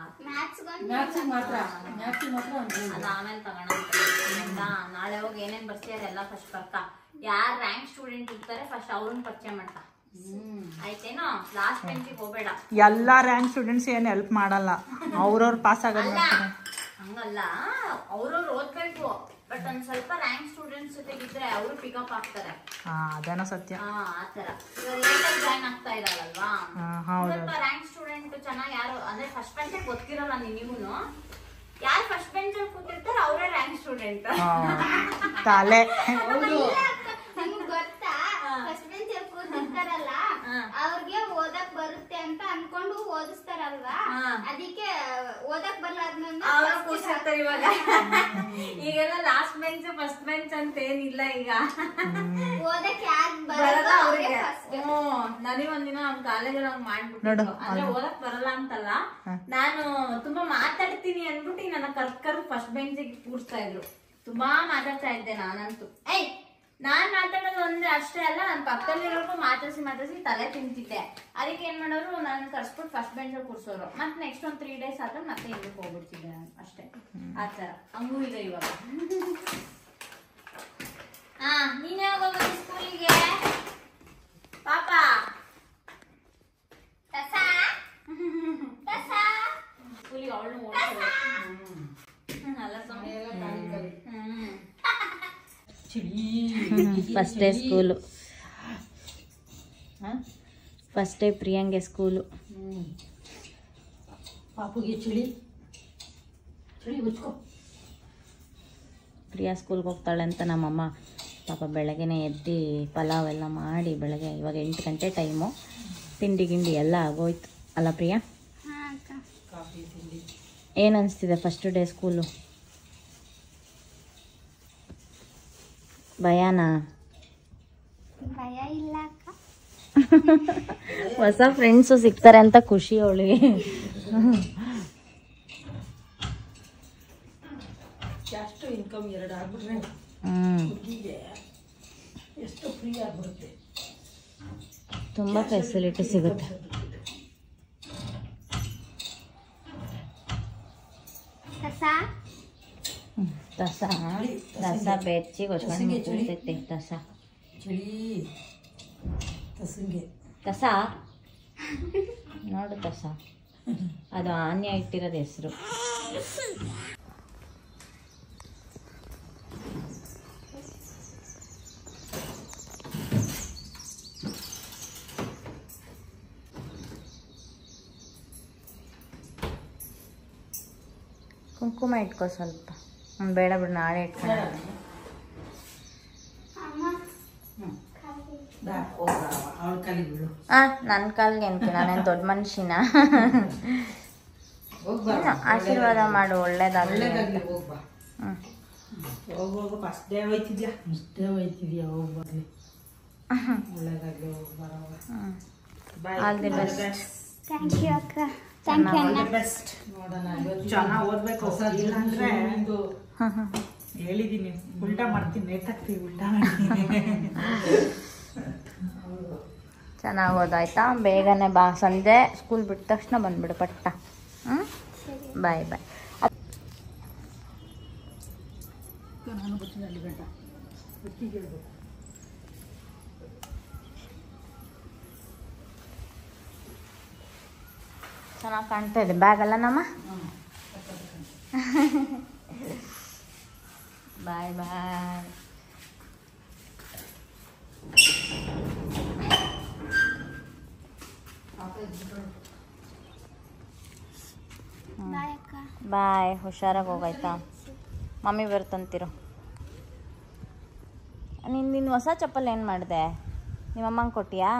ಮ್ಯಾಥ್ಸಿಗೆ ಮಾತ್ರ ಅದು ಆಮೇಲೆ ತಗೋಣ. ನಾಳೆ ಹೋಗಿ ಏನೇನ್ ಬರ್ತೀಯಾರ ಎಲ್ಲ ಫಸ್ಟ್ ಬರ್ಕ. ಯಾರು ರ್ಯಾಂಕ್ ಸ್ಟೂಡೆಂಟ್ ಇರ್ತಾರೆ ಫಸ್ಟ್ ಅವ್ರನ್ನ ಪರಿಚಯ ಮಾಡ್ಕ. ಆಯ್ತೇನೋ? ಲಾಸ್ಟ್ ಬೆಂಚಿಗೆ ಹೋಗ್ಬೇಡ. ಎಲ್ಲಾ ರ್ಯಾಂಕ್ ಸ್ಟೂಡೆಂಟ್ಸ್ ಏನು ಹೆಲ್ಪ್ ಮಾಡಲ್ಲ, ಅವ್ರವ್ರು ಪಾಸ್ ಆಗೋದು. ಹಂಗಲ್ಲ, ಅವ್ರವ್ರು ಓದ್ಬೇಕು. ಬಟ್ ಒಂದ್ ಸ್ವಲ್ಪ ರ್ಯಾಂಕ್ ಸ್ಟೂಡೆಂಟ್ಸ್ ಜೊತೆಗಿದ್ರೆ ಅವರು ಪಿಕಪ್ ಆಗ್ತಾರೆ. ಅದೇನೋ ಸತ್ಯ. ಆತರ ಲೇಟಾಗಿ ಜಾಯ್ನ್ ಆಗ್ತಾ ಇರಲ್ವಾ? ಸ್ವಲ್ಪ ರ್ಯಾಂಕ್ ಸ್ಟೂಡೆಂಟ್ ಚೆನ್ನಾಗಿ ಯಾರು ಅಂದ್ರೆ ಫಸ್ಟ್ ಬೆಂಚ್ ಗೊತ್ತಿರಲ್ಲ ನಿಮಗೂನು. ಯಾರು ಫಸ್ಟ್ ಬೆಂಚ್ ಅಲ್ಲಿ ಕೂತಿರ್ತಾರೆ ಅವರೇ ರ್ಯಾಂಕ್ ಸ್ಟೂಡೆಂಟ್. ತಲೆ ಗೊತ್ತಾ? ಫಸ್ಟ್ ಬೆಂಚ್ ಅಲ್ಲಿ ಕೂತಿರ್ತಾರಲ್ಲ ಅವ್ರಿಗೆ ಓದಕ್ ಬರುತ್ತೆ ಅಂತ ಅನ್ಕೊಂಡು ಓದಿಸ್ತಾರಲ್ವಾ, ಅದಕ್ಕೆ ಓದಕ್ ಬರ್ಲಾದ್ಮೇಲೆ ಅವ್ರು ಕೂರ್ಸಿರ್ತಾರೆ. ಇವಾಗ ಈಗೆಲ್ಲ ಲಾಸ್ಟ್ ಬೆಂಚ್ ಫಸ್ಟ್ ಬೆಂಚ್ ಅಂತ ಏನಿಲ್ಲ. ಈಗ ಓದಕ್ ಯಾರು ಬರಲ್ಲ ಅವ್ರಿಗೆ. ನನಗೊಂದಿನ ನಮ್ ಕಾಲೇಜಲ್ಲಿ ಹಂಗ್ ಮಾಡ್ಬಿಟ್ಟು, ಅಂದ್ರೆ ಓದಕ್ ಬರಲ್ಲ ಅಂತಲ್ಲ, ನಾನು ತುಂಬಾ ಮಾತಾಡ್ತೀನಿ ಅನ್ಬಿಟ್ಟು ನನ್ನ ಕರ್ಕರ್ ಫಸ್ಟ್ ಬೆಂಚಿಗೆ ಕೂರ್ಸ್ತಾ ಇದ್ರು. ತುಂಬಾ ಮಾತಾಡ್ತಾ ಇದ್ದೆ ನಾನಂತೂ. ನಾನ್ ಮಾತಾಡೋದು ಒಂದೇ ಅಷ್ಟೇ ಅಲ್ಲ, ನನ್ ಪಕ್ಕದಲ್ಲಿರೋರ್ಗು ಮಾತಾಡ್ಸಿ ತಲೆ ತಿಂತಿದ್ದೆ. ಅದಕ್ಕೆ ಏನ್ ಮಾಡೋರು, ನಾನು ಕರ್ಸ್ಬಿಟ್ಟು ಫಸ್ಟ್ ಬೆಂಚ್ ಅಲ್ಲಿ ಕೂರ್ಸೋರು. ಮತ್ತೆ ನೆಕ್ಸ್ಟ್ ಒಂದ್ 3 days ಆದ್ರೆ ಮತ್ತೆ ಇಲ್ಲಿಗೆ ಹೋಗ್ಬಿಡ್ತಿದ್ದೆ ನಾನು ಅಷ್ಟೇ. ಆತರ ಹಂಗೂ ಇದೆ ಇವಾಗ. ನೀನೇ ಹೋಗೋದು ಸ್ಕೂಲಿಗೆ ಪಾಪ? ಸ್ಕೂಲಿಗೆ ಅವಳು ಓಡಿಸೋದು ಅಲ್ಲ first day school, first day ಪ್ರಿಯಾಂಗೆ ಸ್ಕೂಲು. ಪಾಪುಗೆ ಚಳಿ ಪ್ರಿಯಾ ಸ್ಕೂಲ್ಗೆ ಹೋಗ್ತಾಳೆ ಅಂತ ನಮ್ಮಮ್ಮ ಪಾಪ ಬೆಳಗ್ಗೆನೇ ಎದ್ದು ಪಲಾವ್ ಎಲ್ಲ ಮಾಡಿ, ಬೆಳಗ್ಗೆ ಇವಾಗ 8 ಗಂಟೆ ಟೈಮು, ತಿಂಡಿ ಗಿಂಡಿ ಎಲ್ಲ ಆಗೋಯ್ತು ಅಲ್ಲ ಪ್ರಿಯಾ? ಏನು ಅನಿಸ್ತಿದೆ ಫಸ್ಟ್ ಡೇ ಸ್ಕೂಲು? ಭಯನಾ? ಭಯ ಇಲ್ಲ ಅಕ್ಕ. ಹೊಸ ಫ್ರೆಂಡ್ಸು ಸಿಗ್ತಾರೆ ಅಂತ ಖುಷಿ ಅವಳಿಗೆ. ಎಷ್ಟು ಇನ್ಕಮ್ 2 ಆಗ್ಬಿಟ್ರೆ ಎಷ್ಟು ಫ್ರೀ ಆಗ್ಬಿಡುತ್ತೆ, ತುಂಬ ಫೆಸಿಲಿಟಿ ಸಿಗುತ್ತೆ. ದಸ ಬೆಚ್ಚಿ ಗೊಚ್ಕೊಂಡು ಕೂತೈತೆ. ದಸ ನೋಡು, ದಸ ಅದು ಆನ್ಯ ಇಟ್ಟಿರೋದು ಹೆಸರು. ಕುಂಕುಮ ಇಟ್ಕೋ ಸ್ವಲ್ಪ. ಬೇಡ ಬಿಡು, ನಾಳೆ ಇಟ್ಕೊಂಡು. ನನ್ನ ಕಾಲ್ಗೆ ಏನಕ್ಕೆ, ನಾನೇನು ದೊಡ್ಡ ಮನುಷ್ಯನ? ಆಶೀರ್ವಾದ ಮಾಡು, ಒಳ್ಳೇದಾಗಲಿ. ಫಸ್ಟ್ ಡೇ ಹೋಯ್ತಿದ್ಯಾ, ಇಷ್ಟೇ ಹೋಯ್ತಿದ್ಯಾ, ಹೋಗಿ ಬರ್ಲಿ, ಒಳ್ಳೇದಾಗಲಿ, ಹೋಗಿ ಬರವ. All the best. Thank you ಅಕ್ಕ. ಥ್ಯಾಂಕ್ ಯು ಅಣ್ಣ. ಬೆಸ್ಟ್. ನೋಡೋಣ, ಚೆನ್ನಾಗಿ ಓದ್ಬೇಕು. ಇಲ್ಲಾಂದ್ರೆ ಹೇಳಿದೀನಿ, ಉಲ್ಟಾ ಮಾಡ್ತೀನಿ, ನೇತಾಗ್ತೀವಿ, ಉಲ್ಟಾ ಮಾಡ್ತೀನಿ. ಚೆನ್ನಾಗಿ ಓದಾಯ್ತಾ? ಬೇಗನೆ ಬಾ, ಸಂಜೆ ಸ್ಕೂಲ್ ಬಿಟ್ಟ ತಕ್ಷಣ ಬಂದ್ಬಿಡು ಪಟ್ಟ. ಬಾಯ್ ಬಾಯ್. ನಾನು ಗೊತ್ತಿಲ್ಲ ಅಲ್ಲಿ ಗಂಟ ಗೊತ್ತಿಗೆ ಹೇಳ್ಬೇಕು. ಚೆನ್ನಾಗಿ ಕಾಣ್ತಾ ಇದೆ ಬ್ಯಾಗ್ ಅಲ್ಲ ನಮ್ಮ? ಬಾಯ್ ಬಾಯ್. ಬಾಯ್ ಅಕ್ಕ. ಬಾಯ್, ಹುಷಾರಾಗಿ ಹೋಗಾಯ್ತಾ? ಮಮ್ಮಿ ಬರ್ತಂತಿರು. ನಿನ್ನ ಹೊಸ ಚಪ್ಪಲ್ ಏನು ಮಾಡಿದೆ? ನಿಮ್ಮಮ್ಮಂಗೆ ಕೊಟ್ಟಿಯಾ?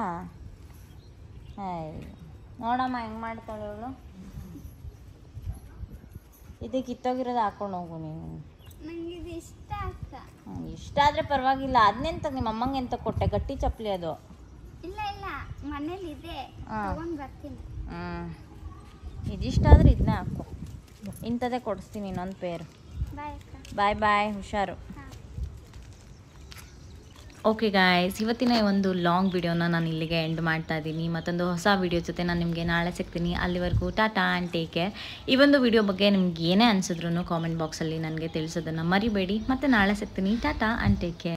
ನೋಡಮ್ಮ ಹೆಂಗೆ ಮಾಡ್ತಾಳೆ ಅವಳು. ಇದು ಕಿತ್ತೋಗಿರೋದು ಹಾಕೊಂಡು ಹೋಗು ನೀನು. ನಂಗೆ ಇದು ಇಷ್ಟ ಅಕ್ಕ. ಇಷ್ಟ ಆದರೆ ಪರವಾಗಿಲ್ಲ. ಅದನ್ನೆಂತ ನಿಮ್ಮ ಅಮ್ಮಂಗೆ ಎಂತ ಕೊಟ್ಟೆ? ಗಟ್ಟಿ ಚಪ್ಪಲಿ ಅದು. ಇಲ್ಲ ಇಲ್ಲ ಮನೇಲಿ ಇದೆ, ತಗೊಂಡ್ ಬರ್ತೀನಿ. ಇದಿಷ್ಟ ಆದರೆ ಇದನ್ನೇ ಹಾಕು. ಇಂಥದ್ದೇ ಕೊಡಿಸ್ತೀನಿ ಇನ್ನೊಂದು ಪೇರು. ಬಾಯ್ ಅಕ್ಕ. ಬಾಯ್ ಬಾಯ್, ಹುಷಾರು. ಓಕೆ ಗಾಯ್ಸ್, ಇವತ್ತಿನ ಒಂದು ಲಾಂಗ್ ವಿಡಿಯೋನ ನಾನು ಇಲ್ಲಿಗೆ ಎಂಡ್ ಮಾಡ್ತಾ ಇದ್ದೀನಿ. ಮತ್ತೊಂದು ಹೊಸ ವಿಡಿಯೋ ಜೊತೆ ನಾನು ನಿಮಗೆ ನಾಳೆ ಸಿಗ್ತೀನಿ. ಅಲ್ಲಿವರೆಗೂ ಟಾಟಾ ಆ್ಯಂಡ್ ಟೇಕ್ ಕೇರ್. ಈ ಒಂದು ವಿಡಿಯೋ ಬಗ್ಗೆ ನಿಮ್ಗೆ ಏನೇ ಅನಿಸಿದ್ರು ಕಾಮೆಂಟ್ ಬಾಕ್ಸಲ್ಲಿ ನನಗೆ ತಿಳಿಸೋದನ್ನು ಮರಿಬೇಡಿ. ಮತ್ತು ನಾಳೆ ಸಿಗ್ತೀನಿ. Tata and take care.